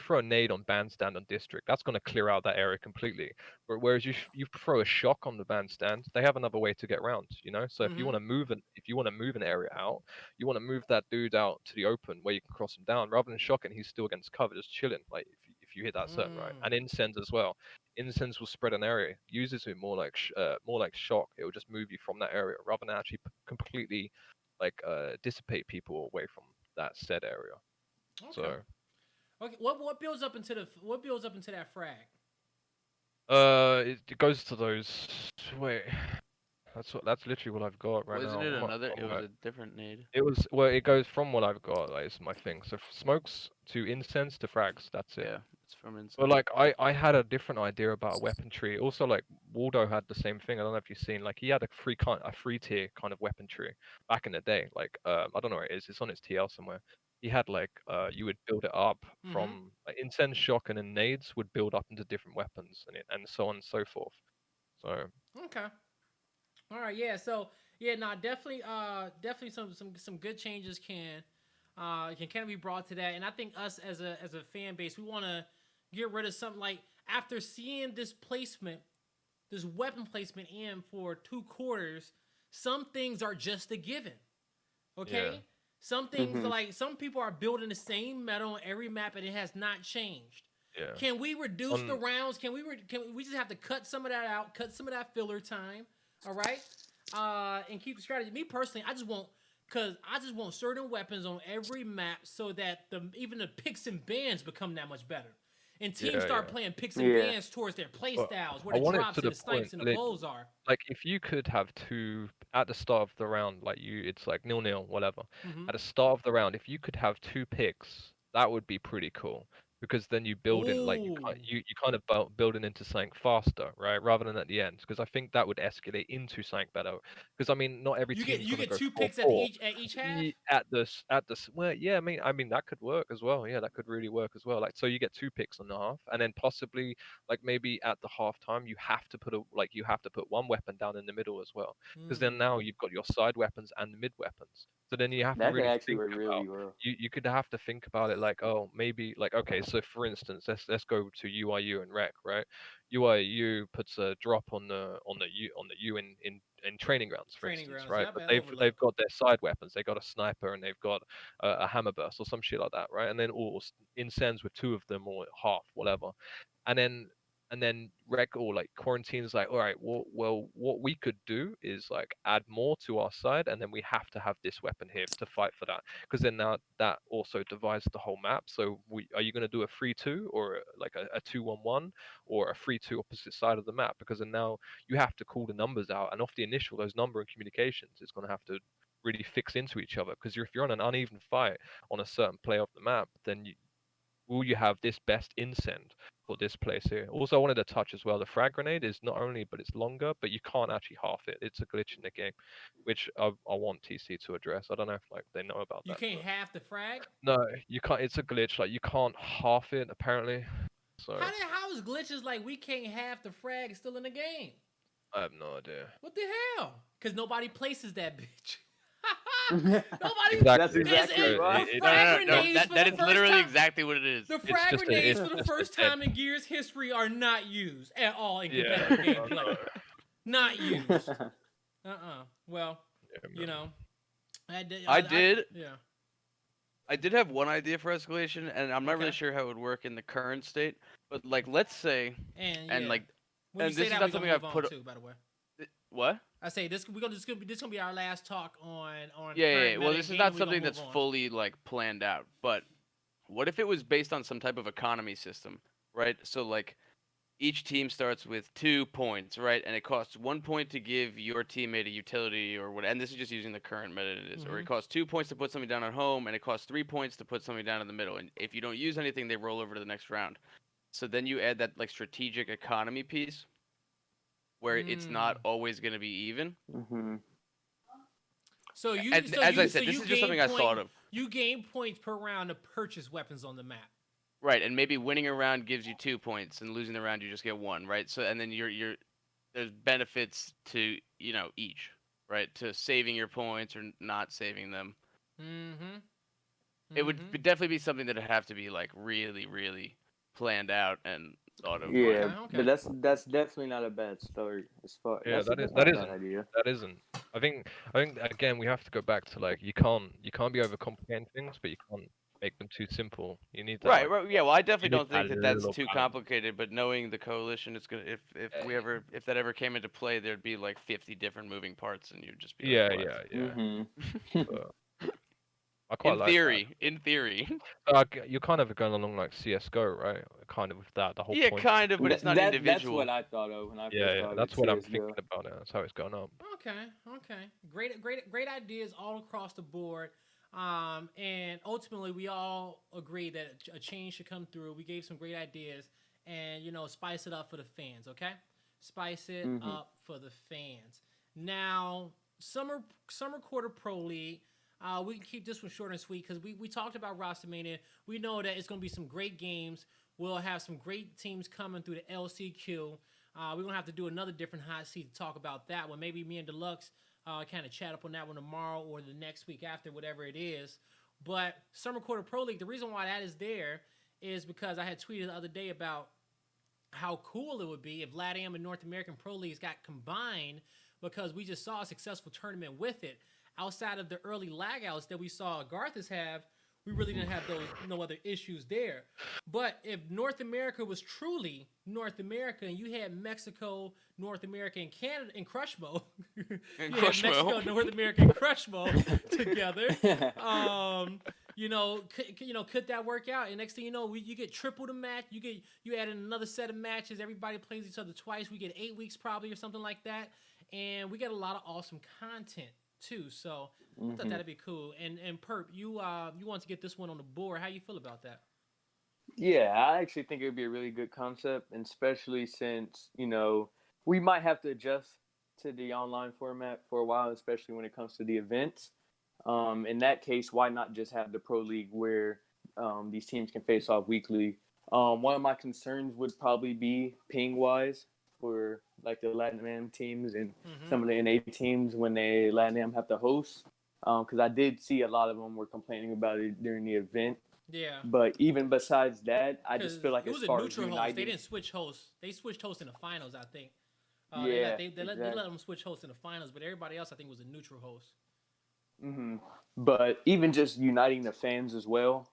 throw a nade on bandstand on district, that's gonna clear out that area completely. But whereas you throw a shock on the bandstand, they have another way to get around. You know, so if you want to move an area out, you want to move that dude out to the open where you can cross him down rather than shocking. He's still against cover, just chilling. Like if you hit that certain right, and incense as well. Incense will spread an area. Uses it more like shock. It will just move you from that area rather than actually completely like dissipate people away from that said area. Okay. So Okay. What builds up into that frag? it goes to those. Wait, that's literally what I've got right Wasn't now. it I'm not- another? I'm It was not- a different nade. It was well. It goes from what I've got. Like, is my thing. So smokes to incense to frags. That's it. Yeah, it's from inside. But like I had a different idea about a weapon tree. Also, like Waldo had the same thing. I don't know if you've seen. Like he had a free tier kind of weapon tree back in the day. Like I don't know where it is. It's on his TL somewhere. He had like you would build it up from like, incense, shock, and then nades would build up into different weapons and so on and so forth. So Okay. All right. Yeah. So yeah. No. Definitely. Definitely some good changes can kind of be brought to that. And I think us as a fan base, we want to get rid of something like after seeing this placement, this weapon placement in for 2 quarters. Some things are just a given. Okay. Yeah. Some things like some people are building the same meta on every map and it has not changed. yeah. Can we reduce the rounds? Can we just have to cut some of that out? Cut some of that filler time. All right. And keep the strategy. Me personally, I just want certain weapons on every map so that even the picks and bans become that much better. And teams start playing picks and bans towards their play styles, where the drops and the snipes and the blows are. Like if you could have 2 at the start of the round, like it's like 0-0, whatever. At the start of the round, if you could have 2 picks, that would be pretty cool. Because then you build in like you kind of building into something faster, right? Rather than at the end, because I think that would escalate into something better. Because I mean, not every team You get go 2 4-4. picks at each half. At the well, yeah, I mean that could work as well. Yeah, that could really work as well. Like so, you get 2 picks on the half, and then possibly like maybe at the half time you have to put 1 weapon down in the middle as well. Because then now you've got your side weapons and the mid weapons. So then you have to really think about. You could have to think about it like, oh, maybe like okay, so for instance, let's go to UIU and Rec, right? UIU puts a drop on the U in training grounds, for instance, right? But they've got their side weapons. They got a sniper and they've got a hammer burst or some shit like that, right? And then all incense with 2 of them or half, whatever, and then Rec or like Quarantine's like, all right, well, what we could do is like add more to our side, and then we have to have this weapon here to fight for that, because then now that also divides the whole map. So are you going to do a 3-2 or like a 2-1-1 or a 3-2 opposite side of the map? Because then now you have to call the numbers out, and off the initial, those numbering communications is going to have to really fix into each other, because if you're on an uneven fight on a certain play of the map, then will you have this best incend for this place here? Also, I wanted to touch as well, the frag grenade is not only, but it's longer, but you can't actually half it. It's a glitch in the game, which I want TC to address. I don't know if like they know about that. You can't half the frag? No, you can't. It's a glitch. Like you can't half it apparently. So how is glitches like we can't half the frag still in the game? I have no idea. What the hell? Because nobody places that bitch. Nobody. Exactly. That's exactly It's- right. the No, frag no, grenades for that the is first literally time- exactly what it is. The It's frag just a- grenades it's for the just a first dead- time in Gears history are not used at all in Yeah. competitive gameplay. Not used. Well, Yeah, you man. know, I did. Yeah. I did have one idea for escalation, and I'm not really Okay. sure how it would work in the current state. But like, let's say, And and yeah. like, When you and say this is that, not we're something gonna I've move put. on too, by the way. What? I say this gonna be our last talk on Yeah. current Well, meta this is game, not we gonna something move that's on. fully like planned out. But what if it was based on some type of economy system, right? So like, each team starts with 2 points, right? And it costs 1 point to give your teammate a utility or what. And this is just using the current meta it is. Or it costs 2 points to put something down at home, and it costs 3 points to put something down in the middle. And if you don't use anything, they roll over to the next round. So then you add that like strategic economy piece, where it's not always going to be even. Mm-hmm. So you, And so as you, I said, so this you is just something gain I thought of. You gain points per round to purchase weapons on the map. Right, and maybe winning a round gives you 2 points, and losing the round you just get 1, right? So and then you're there's benefits to each, right? To saving your points or not saving them. Mm-hmm. It would definitely be something that'd have to be like really, really planned out and thought of. Yeah, Okay. but that's definitely not a bad start as far. Yeah, that's that not that a isn't. bad idea. That isn't. I think again we have to go back to like you can't be overcomplicating things, but you can't make them too simple. You need that. Right, like, right, yeah. Well, I definitely need don't think that that's little too balance. complicated. But knowing the coalition, it's gonna if that ever came into play, there'd be like 50 different moving parts, and you'd just be Yeah, like, yeah, "What?" yeah. Mm-hmm. But I quite In like theory, in theory. that. Like you're kind of going along like CS:GO, right? Kind of with that. The whole Yeah, point. kind of, but it's not That's individual. what I thought of when I first Yeah, started that's what I'm CS:GO. thinking about it. That's how it's going up. Okay. Great ideas all across the board. And ultimately, we all agree that a change should come through. We gave some great ideas, and spice it up for the fans. Okay, spice it up for the fans. Now, summer quarter pro league. We can keep this one short and sweet because we talked about roster mania. We know that it's going to be some great games. We'll have some great teams coming through the LCQ. We're going to have to do another different hot seat to talk about that one. Maybe me and Deluxe kind of chat up on that one tomorrow or the next week after, whatever it is. But Summer Quarter Pro League, the reason why that is there is because I had tweeted the other day about how cool it would be if LATAM and North American Pro Leagues got combined, because we just saw a successful tournament with it. Outside of the early lagouts that we saw Garthas have, we really didn't have those no other issues there. But if North America was truly North America and you had Mexico, North America, and Canada in crush mode, Mexico, North America, and crush mode together, could that work out? And next thing you know, you get triple the match. You add in another set of matches. Everybody plays each other twice. We get 8 weeks probably or something like that, and we get a lot of awesome content too. So I thought that'd be cool. And Perp, you want to get this one on the board. How you feel about that? Yeah, I actually think it would be a really good concept, and especially since, we might have to adjust to the online format for a while, especially when it comes to the events. In that case, why not just have the Pro League where these teams can face off weekly? One of my concerns would probably be ping-wise for like the LATAM teams and some of the NA teams when they LATAM have to host. Because I did see a lot of them were complaining about it during the event. Yeah. But even besides that, I just feel like it was as a far neutral as host. uniting, They didn't switch hosts. They switched hosts in the finals, I think. exactly. They let them switch hosts in the finals, but everybody else I think was a neutral host. But even just uniting the fans as well,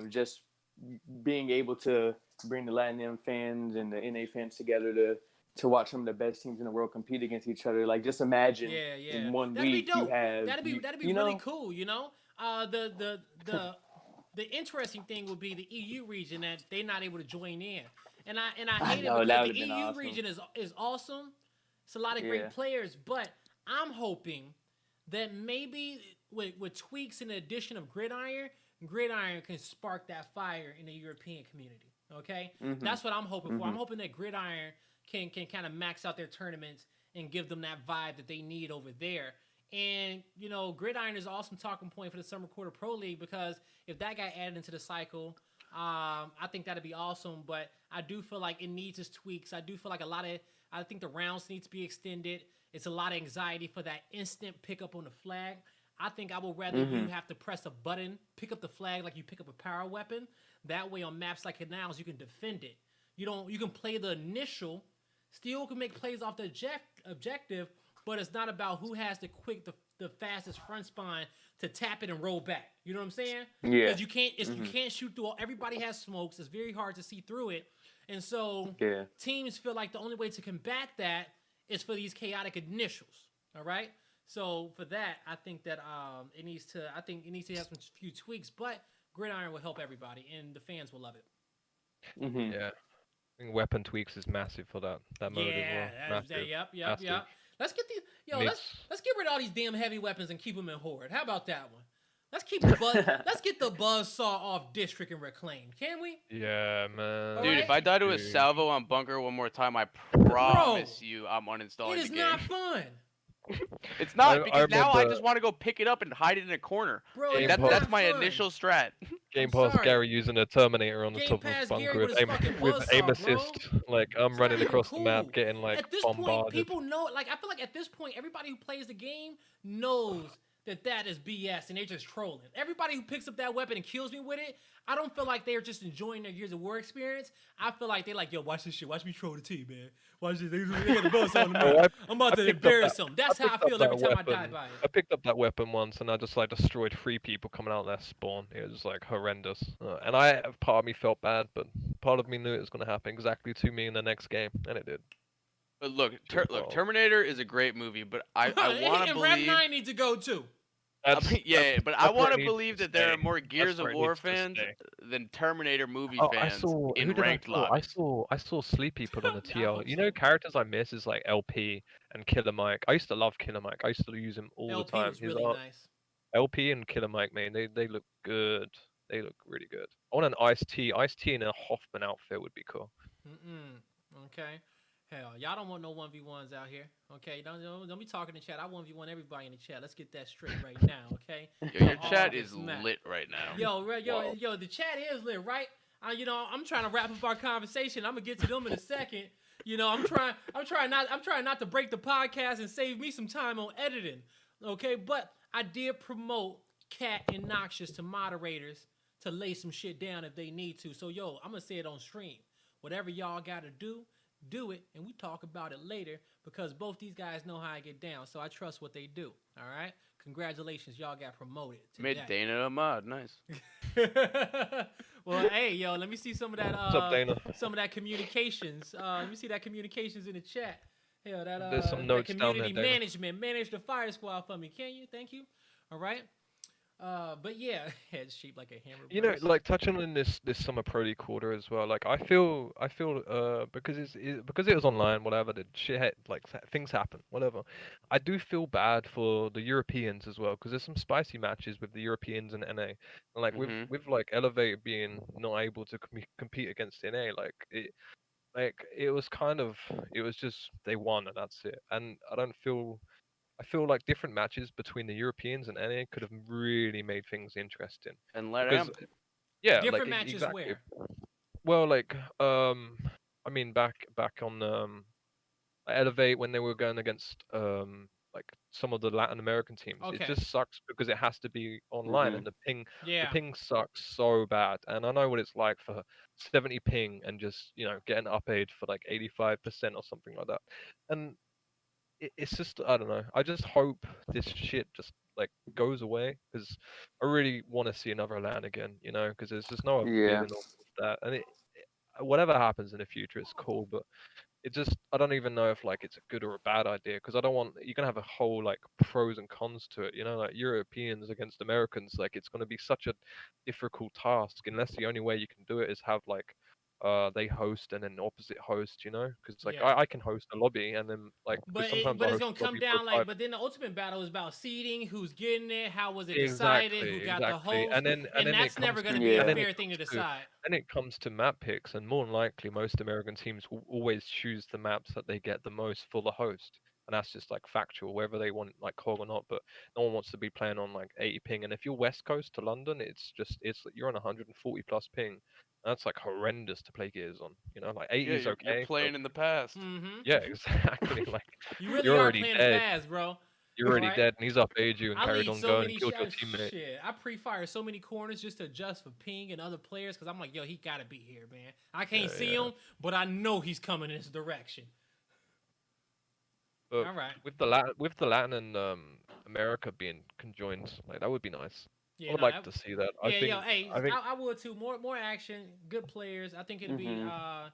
just being able to bring the LATAM fans and the NA fans together to watch some of the best teams in the world compete against each other. Like, just imagine in one That'd week be dope. you have That'd be really cool. The interesting thing would be the EU region that they're not able to join in, and I hate it because the EU region is awesome. It's a lot of great players, but I'm hoping that maybe with tweaks and the addition of Gridiron can spark that fire in the European community. Okay, that's what I'm hoping for. I'm hoping that Gridiron can kind of max out their tournaments and give them that vibe that they need over there. And, Gridiron is an awesome talking point for the Summer Quarter Pro League, because if that got added into the cycle, I think that'd be awesome. But I do feel like it needs its tweaks. I do feel like I think the rounds need to be extended. It's a lot of anxiety for that instant pickup on the flag. I think I would rather Mm-hmm. you have to press a button, pick up the flag like you pick up a power weapon. That way, on maps like Canals, you can defend it. You can play the initial, still can make plays off the objective, but it's not about who has the fastest front spine to tap it and roll back. You know what I'm saying? Yeah. Because you Mm-hmm. can't shoot through. Everybody has smokes. It's very hard to see through it, and so Yeah. teams feel like the only way to combat that is for these chaotic initials. All right. So for that, I think that it needs to. I think it needs to have some few tweaks, but Gridiron will help everybody, and the fans will love it. Mm-hmm. Yeah. I think weapon tweaks is massive for that mode as well. Massive. Yep. Massive. Let's get the Needs- let's get rid of all these damn heavy weapons and keep them in horde. How about that one? Let's keep the let's get the buzzsaw off district and reclaim. Can we? Yeah, man. Dude, Alright. if I die to a Dude. salvo on bunker one more time, I promise you I'm uninstalling It is the game. not fun, It's not I because now I remember- just want to go pick it up and hide it in a corner. bro. Game It's That, Pass- that's not my fun. initial strat. Game I'm Pass sorry. Gary using a Terminator on the Game top Pass of a bunker Gary with with his fucking aim buzzsaw, bro. assist. Like I'm It's running not even across the map, cool. getting like At this point, bombarded. people know. Like I feel like at this point, everybody who plays the game knows that is BS and they're just trolling. Everybody who picks up that weapon and kills me with it, I don't feel like they're just enjoying their Gears of War experience. I feel like they're like, yo, watch this shit. Watch me troll the team, man. Watch this. They got the buzz on the Oh, map. I'm about to picked up embarrass that- them. That's how I picked up feel every that time I die weapon. by it. I picked up that weapon once and I just like destroyed 3 people coming out of their spawn. It was like horrendous. And part of me felt bad, but part of me knew it was going to happen exactly to me in the next game, and it did. But look, Well. Terminator is a great movie, but I want to and Rev believe. 9 needs to go too. Yeah, but I that's where want it to needs believe to that there are stay. more Gears where of it War needs to fans stay. than Terminator movie Oh, I fans saw. in Who did I ranked saw? lobbies. I saw Sleepy put on the I TL. hope You know, so. characters I miss is like LP and Killer Mike. I used to love Killer Mike. I used to use him all LP the time. was really nice. LP and Killer Mike, man, they look good. They look really good. I want an Ice T in a Hoffman outfit would be cool. Okay. Hell, y'all don't want no 1v1s out here. Okay, don't be talking in chat. I 1v1 everybody in the chat. Let's get that straight right now, okay? Yo, your Oh, chat this is Mac. lit right now. Yo, the chat is lit, right? I'm trying to wrap up our conversation. I'm gonna get to them in a second. I'm trying not to break the podcast and save me some time on editing. Okay, but I did promote Cat and Noxious to moderators to lay some shit down if they need to. So I'm gonna say it on stream. Whatever y'all gotta do it, and we talk about it later because both these guys know how I get down. So I trust what they do. All right. Congratulations, y'all got promoted. Made today. Dana a mod. Nice. Well, hey, let me see some of that. What's up, Dana? Some of that communications. Let me see that communications in the chat. Hell, that There's some that notes down there, community Dana. management. Manage the fire squad for me, can you? Thank you. All right. But yeah, head shaped like a hammer. You know, brace. like touching on this summer Pro League quarter as well. Like I feel because because it was online, whatever. The things happen, whatever. I do feel bad for the Europeans as well because there's some spicy matches with the Europeans and NA. And like Mhm. with like Elevate being not able to compete against NA, it was just they won and that's it. And I feel like different matches between the Europeans and NA could have really made things interesting. And let Because him. yeah, different like matches exactly. where. Well, I mean back on Elevate when they were going against like some of the Latin American teams. Okay. It just sucks because it has to be online Mhm. and the Yeah. ping sucks so bad. And I know what it's like for 70 ping and just getting up aid for like 85% or something like that. And it's just I don't know. I just hope this shit just like goes away because I really want to see another LAN again. Because there's just no Yeah. appealing of that. And whatever happens in the future, it's cool. But I don't even know if like it's a good or a bad idea because I don't want you're gonna have a whole like pros and cons to it. Like Europeans against Americans, like it's gonna be such a difficult task unless the only way you can do it is have like they host and then opposite host, because like Yeah. I can host a lobby and then like 'cause But sometimes but I it's host gonna a come lobby for down like. 5 But then the ultimate battle is about seeding, who's getting it, how was it decided, who got the exactly. host, And then and it that's comes never to- gonna be Yeah. a and then fair it thing to comes to- decide. Then it comes to map picks, and more than likely, most American teams will always choose the maps that they get the most for the host, and that's just like factual, whether they want like COG or not. But no one wants to be playing on like 80 ping, and if you're West Coast to London, it's you're on 140 plus ping. That's like horrendous to play Gears on. Like 80 Yeah, is you're, okay. you're playing but- in the past. Mm-hmm. Yeah, exactly. Like You really you're are already playing dead. fast, bro. You're already Right? dead, and he's up AG and I carried lead on so going many and killed your shots. teammate. Shit, I pre-fire so many corners just to adjust for ping and other players because I'm like, yo, he gotta be here, man. I can't see him, but I know he's coming in this direction. But All right. with the Latin and America being conjoined, like that would be nice. I Yeah, would no, like to see that. yeah, yo, hey, I think I would too. More action, good players. I think it'll be yeah.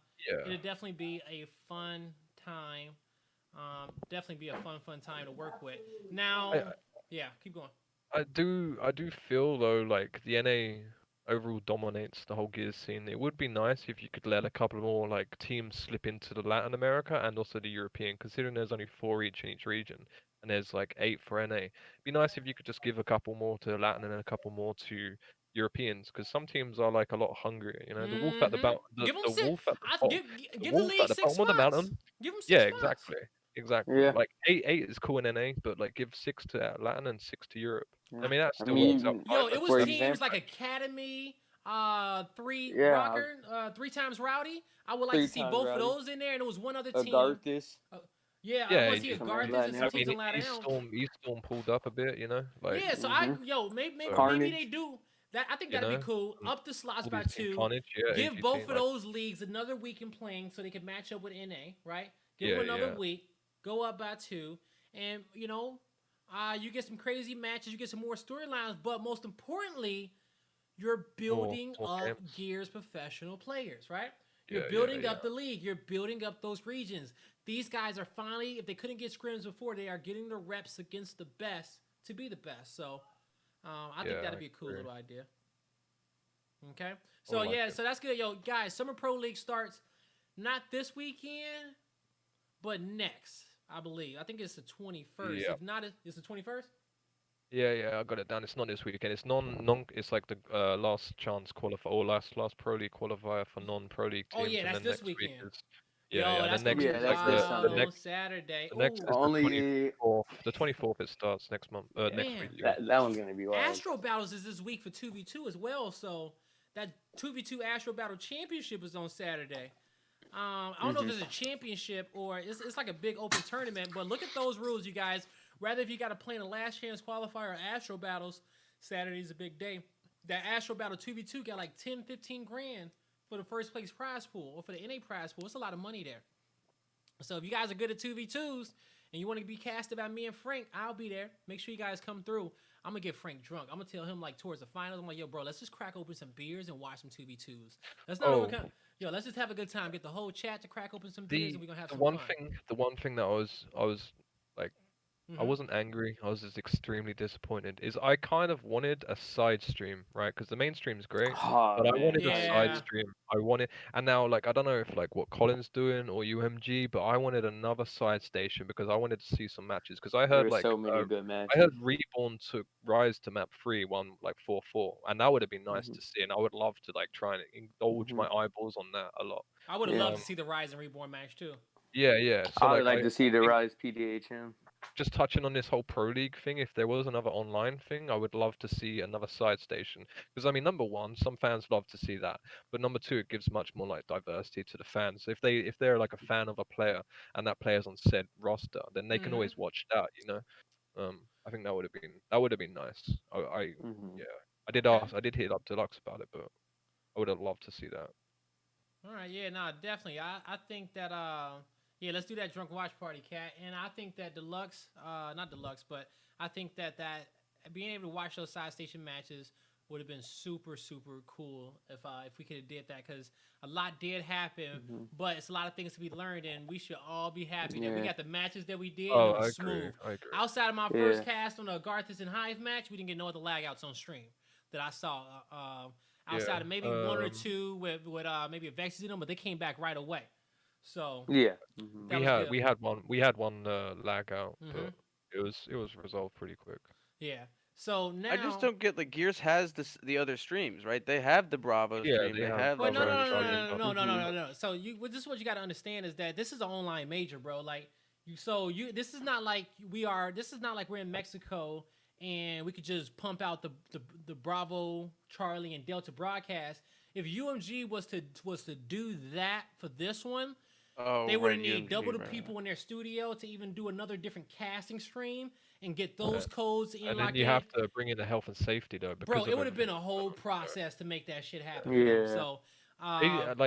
it'll definitely be a fun time. Definitely be a fun time to work with. Now, yeah, keep going. I do feel though like the NA overall dominates the whole Gears scene. It would be nice if you could let a couple more like teams slip into the Latin America and also the European, considering there's only 4 each in each region and there's like 8 for NA. It'd be nice if you could just give a couple more to Latin and a couple more to Europeans, because some teams are like a lot hungrier. You know, the wolf at the bottom, Give them the six. wolf at the I bottom, give, the give the wolf league at the 6 bottom of the spots. mountain. Give them 6 Yeah, spots. exactly. Yeah. Like eight is cool in NA, but like give 6 to Latin and 6 to Europe. Yeah. I mean that I still works out mean, fine. Yo, it was for teams example- like Academy, 3 Yeah, Rocker, 3 times Rowdy. I would like to see 3 times both Rowdy. of those in there, and there was one other team. Agarthus. Yeah, I Yeah, want to see and a just- Garthis I and mean, some I teams mean, in Latin. Eaststorm pulled up a bit, you know, like Yeah, so maybe Carnage. they do that. I think You that'd be know, cool. Up the slots all by these teams, 2. Carnage, yeah, Give AGT, both of like, those leagues another week in playing so they can match up with NA, right? Give Yeah, them another yeah. week, go up by 2, and you get some crazy matches, you get some more storylines, but most importantly, you're building more up games. Gears professional players, right? You're Yeah, building yeah, up the league. You're building up those regions. These guys are finally, if they couldn't get scrims before, they are getting the reps against the best to be the best. So I think Yeah, that'd I be a cool agree. little idea. Okay. So like yeah, it. so that's good. Yo, guys, Summer Pro League starts not this weekend, but next, I believe. I think it's the 21st. Yeah. If not, it's the 21st. Yeah, I got it down. It's not this weekend. It's it's like the last chance qualifier or last Pro League qualifier for non-Pro League teams. Oh, yeah, and that's then this next week weekend. is Yo, and that's then gonna next be is like wild this the on next Saturday. the next is the Only 24th. The 24th it starts next month. Next Man, week. Yeah. that one's gonna be wild. Astro Battles is this week for 2v2 as well. So that 2v2 Astro Battle Championship is on Saturday. I don't know if it's a championship or it's like a big open tournament, but look at those rules, you guys. Rather if you got to play in a last chance qualifier or Astro Battles, Saturday's a big day. That Astro Battle 2v2 got like 10, 15 grand for the first place prize pool or for the NA prize pool. It's a lot of money there. So if you guys are good at 2v2s and you want to be casted by me and Frank, I'll be there. Make sure you guys come through. I'm going to get Frank drunk. I'm going to tell him like towards the finals. I'm like, yo, bro, let's just crack open some beers and watch some 2v2s. That's not overcome. Yo, let's just have a good time. Get the whole chat to crack open some beers and we're going to have some fun. The one thing that I was like, I wasn't angry. I was just extremely disappointed. Is I kind of wanted a side stream, right? Because the main stream is great, but I wanted a side stream. I wanted, and now like I don't know if like what Colin's doing or UMG, but I wanted another side station because I wanted to see some matches. Because I There heard were like so many good matches. I heard Reborn took Rise to map 3, won like 4-4, and that would have been nice to see. And I would love to like try and indulge my eyeballs on that a lot. I would have loved to see the Rise and Reborn match too. Yeah. So, I would like to see the Rise PDHM. Just touching on this whole Pro League thing, if there was another online thing, I would love to see another side station. Because I mean, number one, some fans love to see that, but number two, it gives much more like diversity to the fans. If they're like a fan of a player and that player's on said roster, then they can always watch that. You know, I think that would have been nice. I did hit up Deluxe about it, but I would have loved to see that. All right, yeah, no, definitely. I think that yeah, let's do that drunk watch party, Cat. And I think that Deluxe, not Deluxe, but I think that being able to watch those side station matches would have been super, super cool if we could have did that, because a lot did happen, but it's a lot of things to be learned, and we should all be happy that we got the matches that we did. Oh, and it was I agree. smooth. I agree. Outside of my first cast on the Garthis and Hive match, we didn't get no other lag outs on stream that I saw. Outside of maybe one or two with maybe a Vexes in them, but they came back right away. So we had one lag out, but it was resolved pretty quick. Yeah. So now I just don't get, like, Gears has the other streams, right? They have the Bravo stream. They have Well, the no. So this is what you got to understand is that this is an online major, bro. Like this is not like we're in Mexico and we could just pump out the Bravo, Charlie, and Delta broadcast. If UMG was to do that for this one, Oh, They would right, need double UMG, the right, people in their studio to even do another different casting stream and get Yeah. those codes in And then locked you in. have to bring in the health and safety though, Bro, because it of would have been everything a that's whole going on. So process to make that shit happen for them. Yeah. So,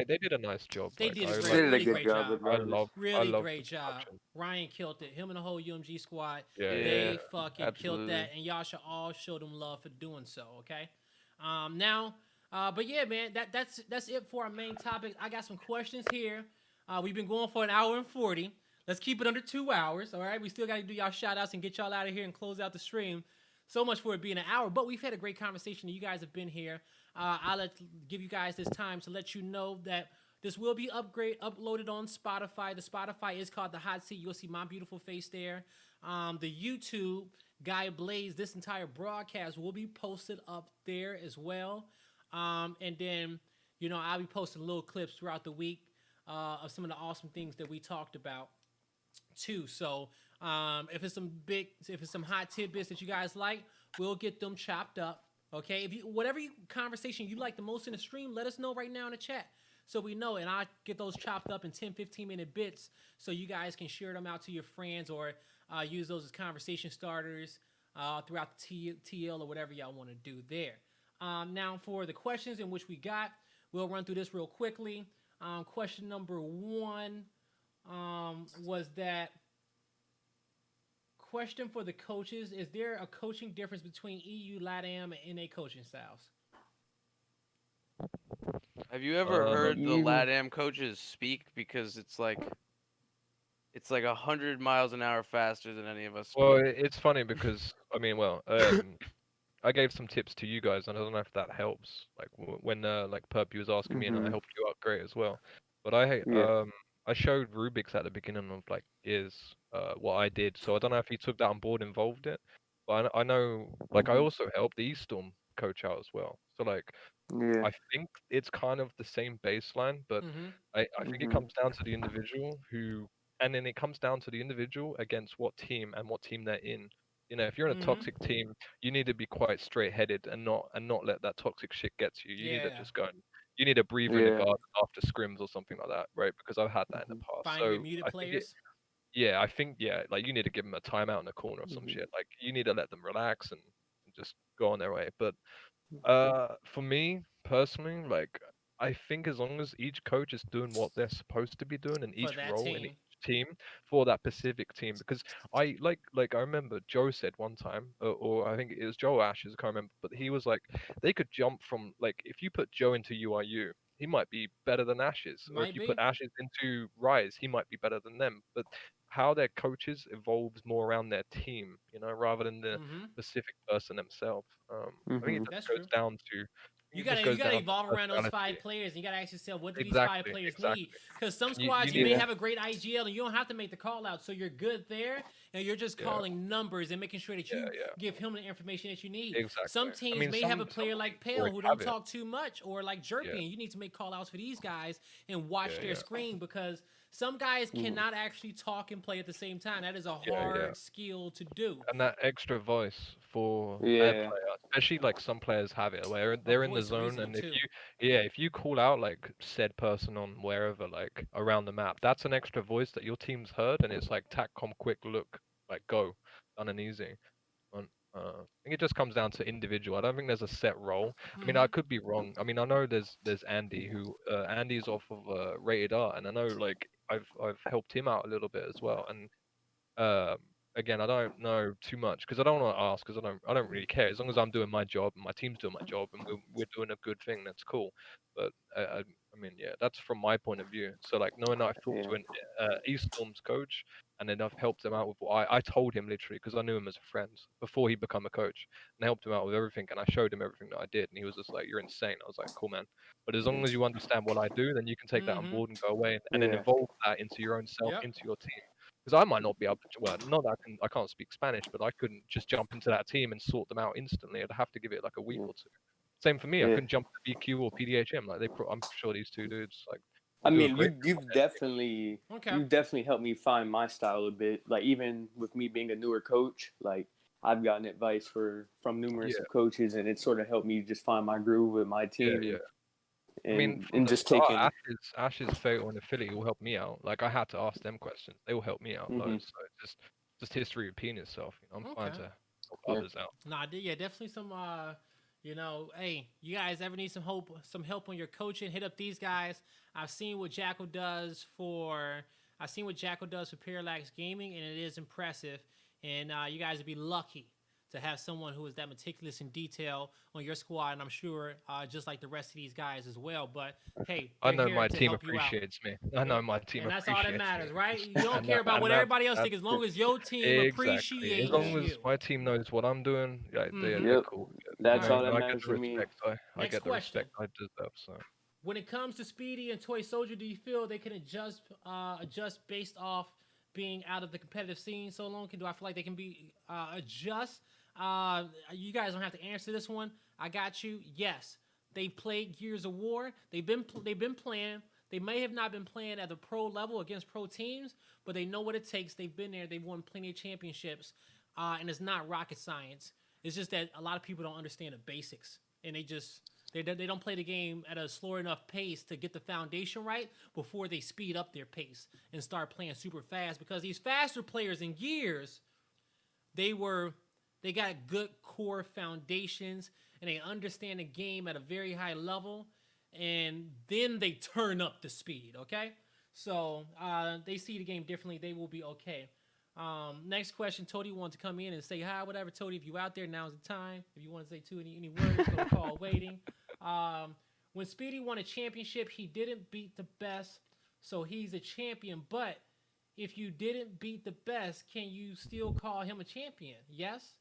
they did a nice job. they Like did a I They great, like did a really good great job job. regardless. I Really love great the job. production. Ryan killed it. Him and the whole UMG squad, Yeah, yeah. they fucking killed absolutely. that, and y'all should all show them love for doing so. Okay. Now, but yeah, man, that's it for our main topic. I got some questions here. We've been going for an hour and 40. Let's keep it under 2 hours. All right. We still got to do y'all shout outs and get y'all out of here and close out the stream. So much for it being an hour, but we've had a great conversation. You guys have been here. I'll give you guys this time to let you know that this will be uploaded on Spotify. The Spotify is called the Hot Seat. You'll see my beautiful face there. The YouTube Guy Blaze, this entire broadcast will be posted up there as well. And then, I'll be posting little clips throughout the week of some of the awesome things that we talked about too. So if it's some hot tidbits that you guys like, we'll get them chopped up. Okay, whatever conversation you like the most in the stream, let us know right now in the chat so we know, and I get those chopped up in 10-15 minute bits so you guys can share them out to your friends or use those as conversation starters throughout the TL or whatever y'all want to do there. Now for the questions in which we got, we'll run through this real quickly. Question number 1 was that question for the coaches: is there a coaching difference between EU, LATAM, and NA coaching styles? Have you ever heard the you- LATAM coaches speak? Because it's like 100 miles an hour faster than any of us. Well, speak. it's funny because I gave some tips to you guys, and I don't know if that helps. Like when like Perp was asking me, and I Mhm. helped you out great as well. But Yeah. I showed Rubik's at the beginning of like what I did, so I don't know if he took that on board, involved it. But I know, like I Mhm. also helped the Eaststorm coach out as well. So like Yeah. I think it's kind of the same baseline, but Mm-hmm. I think it Mhm. comes down to the individual and then it comes down to the individual against what team and what team they're in. If you're in a Mhm. toxic team, you need to be quite straight-headed and not let that toxic shit get to you. You need to Yeah. just go and you need a breather in the Yeah. garden after scrims or something like that, right? Because I've had that in the Mhm. past. Find your So muted I think players. I think like you need to give them a timeout in the corner or some Mhm. shit. Like you need to let them relax and just go on their way. But for me personally, like I think as long as each coach is doing what they're supposed to be doing in For each that role in team. each team for that specific team, because I like I remember Joe said one time, or I think it was Joe Ashes, I can't remember, but he was like they could jump from like if you put Joe into UIU, he might be better than Ashes, or if Might you put be. Ashes into Rise, he might be better than them. But how their coaches evolves more around their team, rather than the Mm-hmm. specific person themselves. I think it Mhm. just That's goes true. down to You it just gotta you goes gotta down to evolve around those 5 personality. players, and you gotta ask yourself, what do these 5 Exactly, players need? exactly. Because some And squads you you need may Yeah. have a great IGL, and you don't have to make the call out, so you're good there, and you're just yeah, calling numbers and making sure that you yeah, give him the information that you need. exactly. Some I teams mean, may have a some player like teams Pale already who have don't it. talk too much, or like Jerpy, Yeah, and you need to make call outs for these guys and watch yeah, their yeah, screen, because some guys Mhm. cannot actually talk and play at the same time. That is a yeah, yeah. hard skill to do. And that extra voice for their Yeah. player, especially like some players have it, where A they're in the voice of zone, reasoning and too. if you call out like said person on wherever, like around the map, that's an extra voice that your team's heard, and it's like TACCOM quick look, like go, done and easy. I think it just comes down to individual. I don't think there's a set role. I mean, Mm-hmm. I could be wrong. I mean, I know there's Andy who Andy's off of Rated R, and I know like I've helped him out a little bit as well. And um, again, I don't know too much because I don't want to ask because I don't really care. As long as I'm doing my job and my team's doing my job and we're doing a good thing, that's cool. But I mean, yeah, that's from my point of view. So like knowing that I've talked Yeah. to an East Storm's coach and then I've helped him out with what I told him literally because I knew him as a friend before he became a coach, and I helped him out with everything and I showed him everything that I did, and he was just like, "You're insane." I was like, "Cool, man." But as long as you understand what I do, then you can take that on Mm-hmm. board and go away and then Yeah. evolve that into your own self, Yep. into your team. Because I might not be able to. Well, not that I can't speak Spanish, but I couldn't just jump into that team and sort them out instantly. I'd have to give it like a week or two. Same for me. I Yeah. couldn't jump to BQ or PDHM. Like I'm sure these two dudes like I do a mean, great you job on you've their team. definitely Okay. you've definitely helped me find my style a bit. Like even with me being a newer coach, like I've gotten advice from numerous Yeah, coaches, and it sort of helped me just find my groove with my yeah, team. yeah. And and I mean, from and the just start, taking. Ash's Fatal and Affiliate will help me out. Like I had to ask them questions. They will help me out Mhm. loads. So it's just history repeating itself. You know, I'm trying Okay. to help Yeah. others out. Nah, yeah, definitely some. Hey, you guys ever need some help on your coaching? Hit up these guys. I've seen what Jackal does for. I've seen what Jackal does for Parallax Gaming, and it is impressive. And you guys would be lucky to have someone who is that meticulous in detail on your squad, and I'm sure just like the rest of these guys as well. But hey, I they're know here my to team help you out. appreciates me. I know Yep. my team And that's all that appreciates matters, me. right? You don't And care about what everybody else that's thinks, as long as your team exactly. As appreciates long as you. my team knows what I'm doing, yeah, they're Mm-hmm. Yep. cool. You That's know, all All that right. I get matters the for me. respect. I Next get the question. respect I deserve. So. When it comes to Speedy and Toy Soldier, do you feel they can adjust based off being out of the competitive scene so long? Do I feel like they can be adjust? You guys don't have to answer this one. I got you. Yes, they played Gears of War. They've been playing. They may have not been playing at the pro level against pro teams, but they know what it takes. They've been there. They've won plenty of championships, and it's not rocket science. It's just that a lot of people don't understand the basics, and they don't play the game at a slow enough pace to get the foundation right before they speed up their pace and start playing super fast. Because these faster players in Gears, they got good core foundations and they understand the game at a very high level, and then they turn up the speed. Okay, so they see the game differently. They will be okay. Next question. Tody wants to come in and say hi, whatever. Tody, if you out there, now's the time. If you want to say any words, go call waiting. When Speedy won a championship, he didn't beat the best, so he's a champion. But if you didn't beat the best, can you still call him a champion? Yes.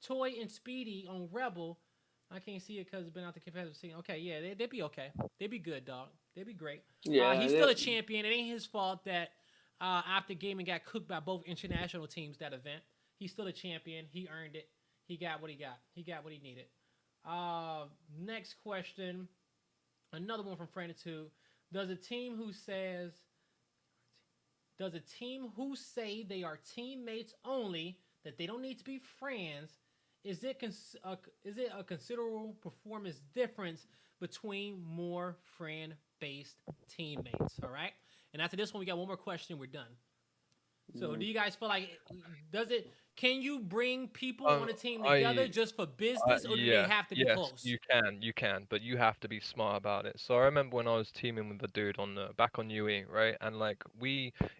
Toy and Speedy on Rebel. I can't see it because it's been out the competitive scene. Okay, yeah, they'd be okay. They'd be good, dog. They'd be great. Yeah. He's still a champion. It ain't his fault that after gaming got cooked by both international teams that event. He's still a champion. He earned it. He got what he got. He got what he needed. Next question. Another one from Franitude. Does a team who say they are teammates only, that they don't need to be friends, is it a considerable performance difference between more friend-based teammates? All right. And after this one, we got one more question. We're done. So, do you guys feel like can you bring people on a team together just for business, or do they have to be close? You can, but you have to be smart about it. So I remember when I was teaming with the dude back on UE, right? And like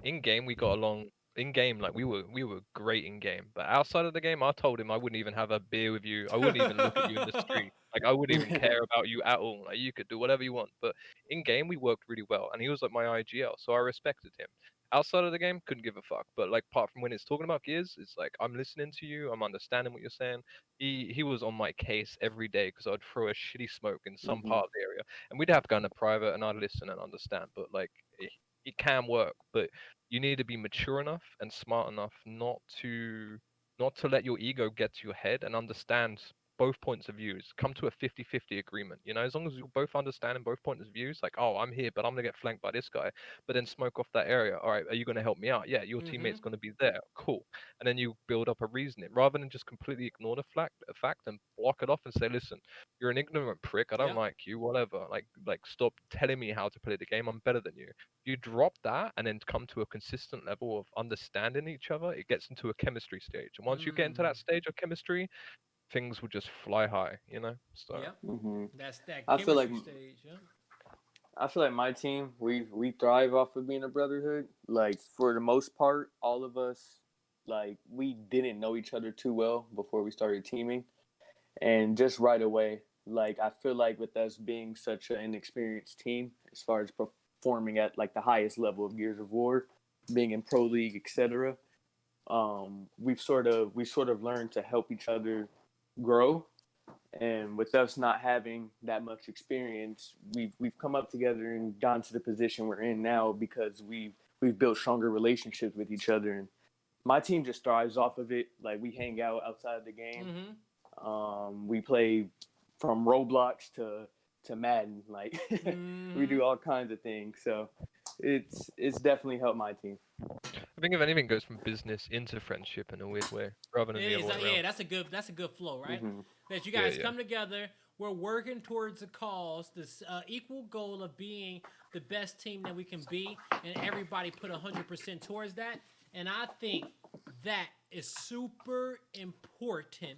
in game we got along. In game, like we were great in game, but outside of the game, I told him I wouldn't even have a beer with you. I wouldn't even look at you in the street. Like I wouldn't even care about you at all. Like you could do whatever you want, but in game we worked really well, and he was like my IGL, so I respected him. Outside of the game, couldn't give a fuck. But like, apart from when it's talking about Gears, it's like I'm listening to you, I'm understanding what you're saying. He was on my case every day because I'd throw a shitty smoke in some part of the area, and we'd have to go into private, and I'd listen and understand. But like, it can work, but you need to be mature enough and smart enough not to let your ego get to your head and understand both points of views. Come to a 50-50 agreement. You know, as long as you're both understanding both points of views, like, oh, I'm here, but I'm gonna get flanked by this guy, but then smoke off that area. All right, are you gonna help me out? Yeah, your teammate's gonna be there. Cool. And then you build up a reasoning rather than just completely ignore the fact and block it off and say, listen, you're an ignorant prick. I don't Yep. like you. Whatever. Like, stop telling me how to play the game. I'm better than you. You drop that and then come to a consistent level of understanding each other, it gets into a chemistry stage. And once you get into that stage of chemistry, things will just fly high, you know? So Yep. That's that I feel chemistry like stage. Yeah. I feel like my team, we thrive off of being a brotherhood. Like for the most part, all of us, like we didn't know each other too well before we started teaming, and just right away, like I feel like with us being such an inexperienced team as far as performing at like the highest level of Gears of War, being in pro league, etc. We've sort of learned to help each other grow, and with us not having that much experience, we've come up together and gotten to the position we're in now because we've built stronger relationships with each other, and my team just thrives off of it. Like we hang out outside of the game. We play from Roblox to Madden. Like we do all kinds of things. So it's definitely helped my team. I think if anything goes from business into friendship in a weird way, rather than the other way around. Yeah, that's a good flow, right? Mhm. That you guys Yeah. come together we're working towards a cause, this equal goal of being the best team that we can be, and everybody put 100% towards that. And I think that is super important.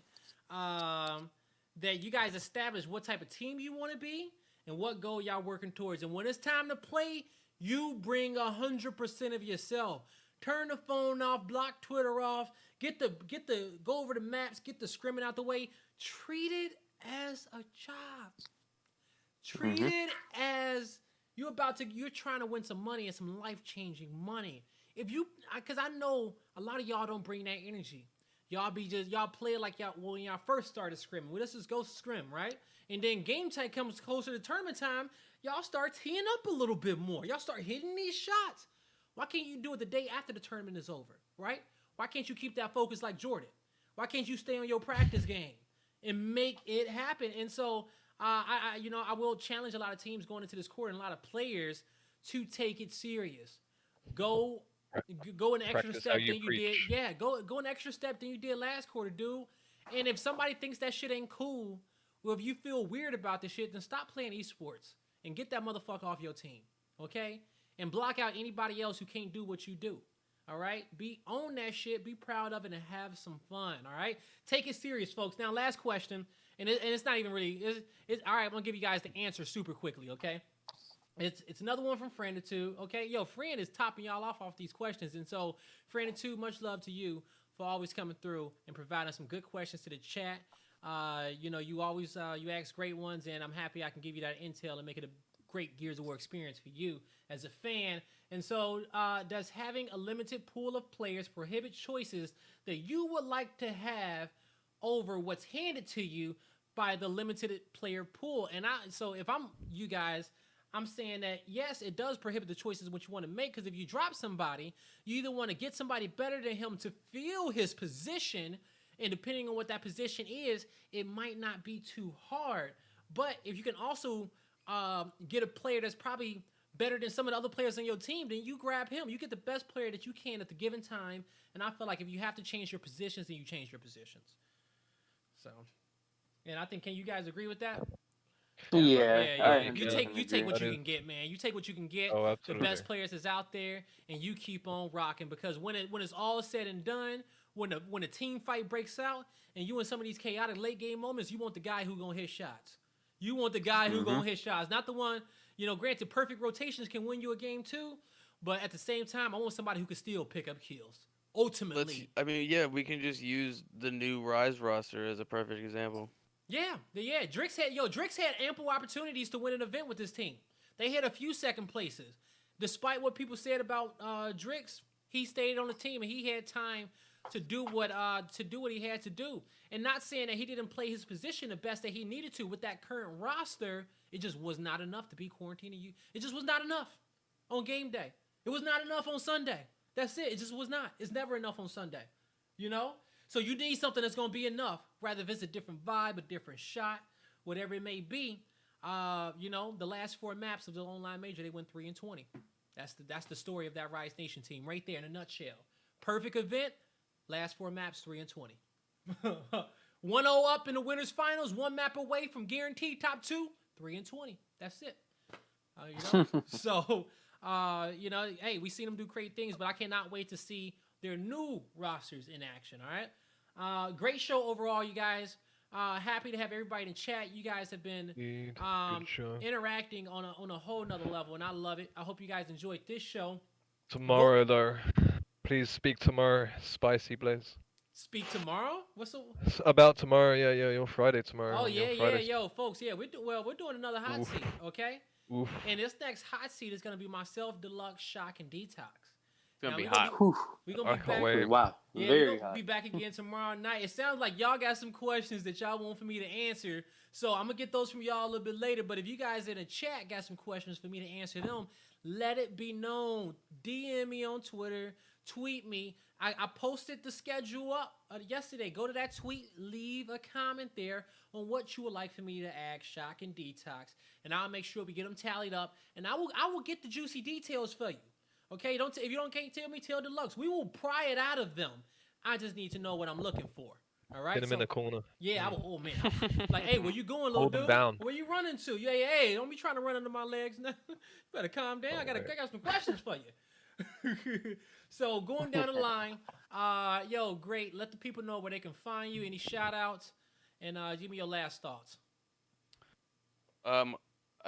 That you guys establish what type of team you want to be and what goal y'all working towards. And when it's time to play, you bring 100% of yourself. Turn the phone off, block Twitter off, go over the maps, get the scrimming out the way. Treat it as a job. Treat it as you're trying to win some money and some life-changing money. Because I know a lot of y'all don't bring that energy. Y'all play it like when y'all first started scrimming. Well, let's just go scrim, right? And then game time comes closer to tournament time, y'all start teeing up a little bit more. Y'all start hitting these shots. Why can't you do it the day after the tournament is over, right? Why can't you keep that focus like Jordan? Why can't you stay on your practice game and make it happen? And so, I will challenge a lot of teams going into this quarter and a lot of players to take it serious. Go an extra step than you did. Yeah, go an extra step than you did last quarter, dude. And if somebody thinks that shit ain't cool, well, if you feel weird about this shit, then stop playing esports and get that motherfucker off your team, okay? And block out anybody else who can't do what you do, all right? Own that shit, be proud of it, and have some fun, all right? Take it serious, folks. Now, last question, and it's not even really, all right, I'm going to give you guys the answer super quickly, okay? It's another one from Friend2, okay? Yo, Friend is topping y'all off these questions, and so, Friend2, much love to you for always coming through and providing some good questions to the chat. You always you ask great ones, and I'm happy I can give you that intel and make it a great Gears of War experience for you as a fan. And so, does having a limited pool of players prohibit choices that you would like to have over what's handed to you by the limited player pool? And so if I'm you guys, I'm saying that, yes, it does prohibit the choices what you want to make, because if you drop somebody, you either want to get somebody better than him to fill his position, and depending on what that position is, it might not be too hard. But if you can also get a player that's probably better than some of the other players on your team, then you grab him. You get the best player that you can at the given time, and I feel like if you have to change your positions, then you change your positions. So, and I think, can you guys agree with that? Yeah. You take what you can get, man. You take what you can get. Oh, the absolutely. best players is out there, and you keep on rocking. Because when it's all said and done, when a team fight breaks out, and you in some of these chaotic late game moments, you want the guy who gonna hit shots. You want the guy who gonna hit shots, not the one. Granted, perfect rotations can win you a game too, but at the same time, I want somebody who can still pick up kills. Ultimately, we can just use the new Rise roster as a perfect example. Yeah. Drix had ample opportunities to win an event with this team. They had a few second places. Despite what people said about Drix, he stayed on the team and he had time to do what he had to do. And not saying that he didn't play his position the best that he needed to with that current roster, it just was not enough to be quarantining you. It just was not enough on game day. It was not enough on Sunday. That's it. It just was not. It's never enough on Sunday. So you need something that's going to be enough, rather if it's a different vibe, a different shot, whatever it may be. The last 4 maps of the online major, they went 3-20. That's the story of that Rise Nation team right there in a nutshell. Perfect event, last 4 maps, 3-20. 1-0 up in the winners finals, 1 map away from guaranteed top 2, 3-20. That's it. So, hey, we seen them do great things, but I cannot wait to see their new rosters in action. All right. Great show overall, you guys. Happy to have everybody in chat. You guys have been interacting on a whole nother level, and I love it. I hope you guys enjoyed this show. Tomorrow, though, please speak tomorrow, Spicy Blaze. Speak tomorrow? About tomorrow? Yeah, your Friday tomorrow. Oh yeah, folks. Yeah, we're doing another hot seat, okay? Oof. And this next hot seat is gonna be myself, Deluxe, Shock, and Detox. It's gonna be hot. We're gonna be back. Wait. Wow. Yeah, Very we're gonna hot. be back again tomorrow night. It sounds like y'all got some questions that y'all want for me to answer. So I'm gonna get those from y'all a little bit later. But if you guys in the chat got some questions for me to answer them, let it be known. DM me on Twitter, tweet me. I posted the schedule up yesterday. Go to that tweet, leave a comment there on what you would like for me to ask Shock and Detox, and I'll make sure we get them tallied up, and I will get the juicy details for you. Okay, if you can't tell me, tell Deluxe. We will pry it out of them. I just need to know what I'm looking for. All right. Hit him in the corner. Yeah, oh man. Like, hey, where you going, little Hold him dude? down. Where you running to? Yeah, hey, don't be trying to run under my legs now. Better calm down. I got some questions for you. So going down the line, yo, great. Let the people know where they can find you. Any shout outs, and give me your last thoughts. I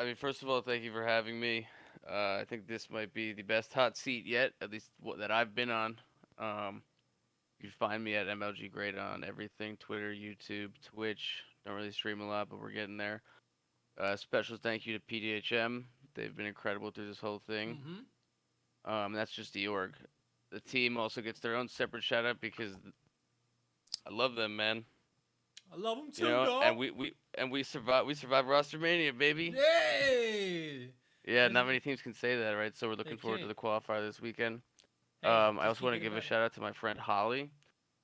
mean, first of all, thank you for having me. I think this might be the best hot seat yet, at least that I've been on. You can find me at MLG Great on everything: Twitter, YouTube, Twitch. Don't really stream a lot, but we're getting there. Special thank you to PDHM. They've been incredible through this whole thing. That's just the org. The team also gets their own separate shout out because I love them, man. I love them too, You know, dog. and we survived roster mania, baby. Yay! Yeah, not many teams can say that, right? So we're looking forward to the qualifier this weekend. Hey, I also want to give a shout out to my friend Holly.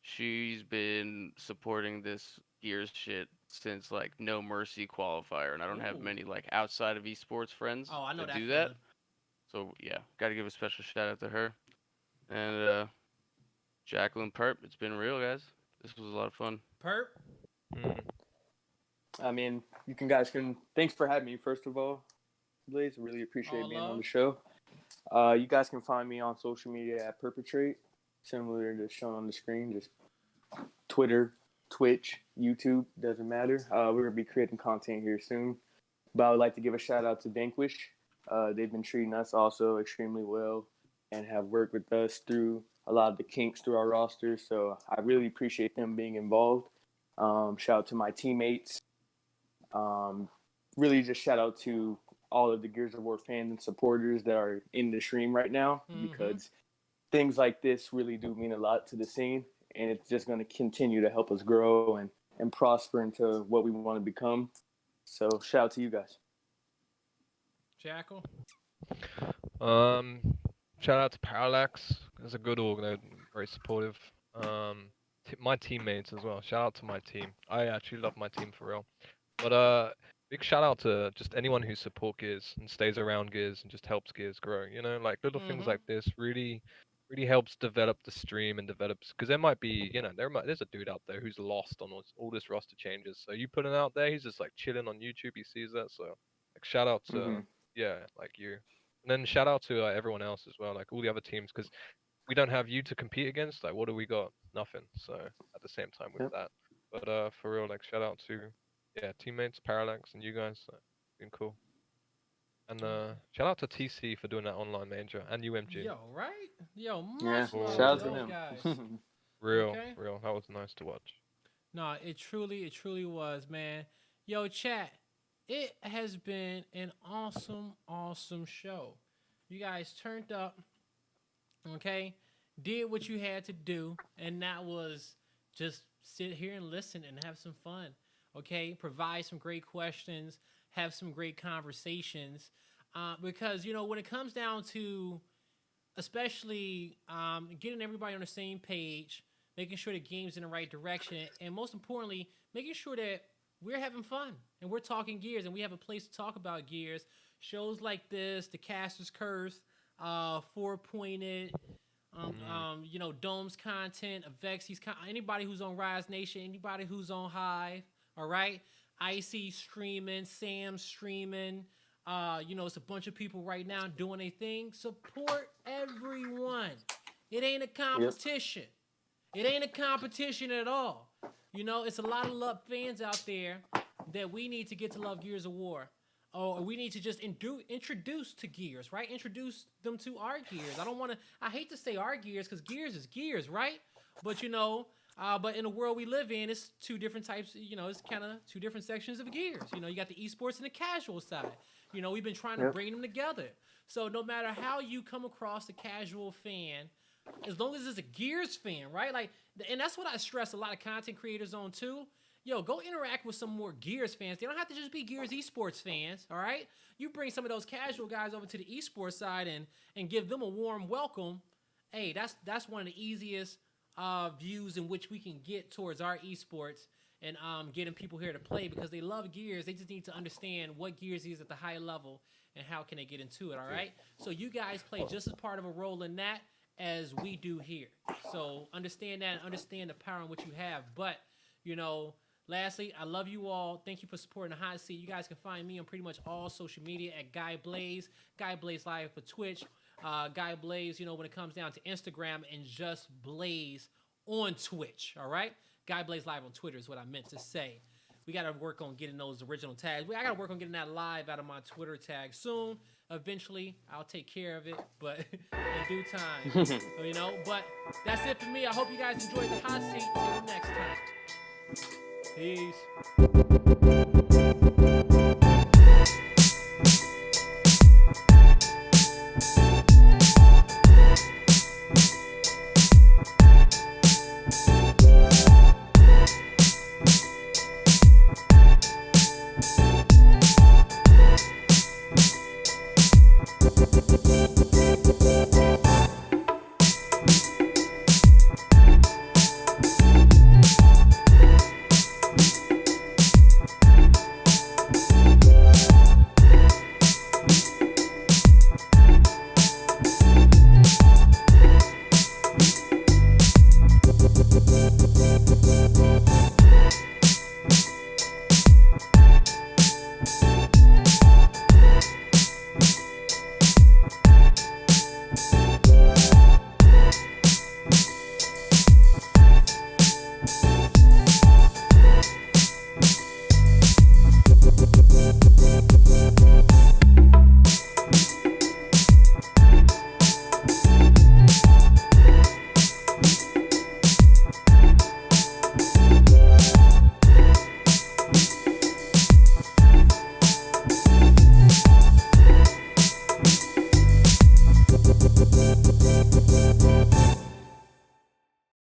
She's been supporting this Gears shit since like No Mercy qualifier, and I don't have many like outside of esports friends I know that that do that. So yeah, got to give a special shout out to her. And Jackal and Perp, it's been real, guys. This was a lot of fun. Perp. I mean, thanks for having me, first of all, Blaze. I really appreciate being on the show. You guys can find me on social media at Purpatrate, similar to shown on the screen, just Twitter, Twitch, YouTube, doesn't matter. We're going to be creating content here soon. But I would like to give a shout out to Vanquish. They've been treating us also extremely well and have worked with us through a lot of the kinks through our roster. So I really appreciate them being involved. Shout out to my teammates. Really just shout out to all of the Gears of War fans and supporters that are in the stream right now, because things like this really do mean a lot to the scene, and it's just going to continue to help us grow and prosper into what we want to become. So shout out to you guys. Jackal. Shout out to Parallax. It's a good org. They're very supportive. My teammates as well. Shout out to my team. I actually love my team for real. But big shout out to just anyone who support Gears and stays around Gears and just helps Gears grow. You know, like little things like this really helps develop the stream and develops, because there might be, you know, there's a dude out there who's lost on all this roster changes. So you put it out there, he's just like chilling on YouTube. He sees that, so like shout out to like you, and then shout out to everyone else as well, like all the other teams, because we don't have you to compete against. Like, what do we got? Nothing. So at the same time with that, but for real, like shout out to teammates, Parallax, and you guys. Been cool. And shout out to TC for doing that online major, and UMG. Yo, right? Yo, shout out to them. Guys. real. That was nice to watch. No, it truly was, man. Yo, chat. It has been an awesome show. You guys turned up, okay? Did what you had to do, and that was just sit here and listen and have some fun, okay? Provide some great questions, have some great conversations, because, you know, when it comes down to especially getting everybody on the same page, making sure the game's in the right direction, and most importantly, making sure that we're having fun and we're talking Gears and we have a place to talk about Gears. Shows like this, The Caster's Curse, 4-pointed, you know, Dome's content, Avexy's anybody who's on Rise Nation, anybody who's on Hive, all right? Icy streaming, Sam streaming. You know, it's a bunch of people right now doing a thing. Support everyone. It ain't a competition. It ain't a competition at all. You know, it's a lot of love fans out there that we need to get to love Gears of War. Or we need to just introduce to Gears, right? Introduce them to our Gears. I hate to say our Gears because Gears is Gears, right? But, you know, but in the world we live in, it's two different types, you know, it's kind of two different sections of Gears. You know, you got the esports and the casual side. You know, we've been trying to bring them together. So no matter how you come across a casual fan, as long as it's a Gears fan, right? Like, and that's what I stress a lot of content creators on too. Yo, go interact with some more Gears fans. They don't have to just be Gears esports fans, all right? You bring some of those casual guys over to the esports side and give them a warm welcome. Hey, that's one of the easiest views in which we can get towards our esports and getting people here to play because they love Gears. They just need to understand what Gears is at the high level and how can they get into it, all right? So you guys play just as part of a role in that as we do here. So understand that and understand the power in what you have. But You know, lastly, I love you all. Thank you for supporting the Hot Seat. You guys can find me on pretty much all social media at Guy Blaze. Guy Blaze Live for Twitch. Guy Blaze, you know, when it comes down to Instagram, and just Blaze on Twitch. All right? Guy Blaze Live on Twitter is what I meant to say. We got to work on getting those original tags. I got to work on getting that live out of my Twitter tag soon. Eventually, I'll take care of it, but in due time, you know. But that's it for me. I hope you guys enjoyed the Hot Seat. Till next time. Peace.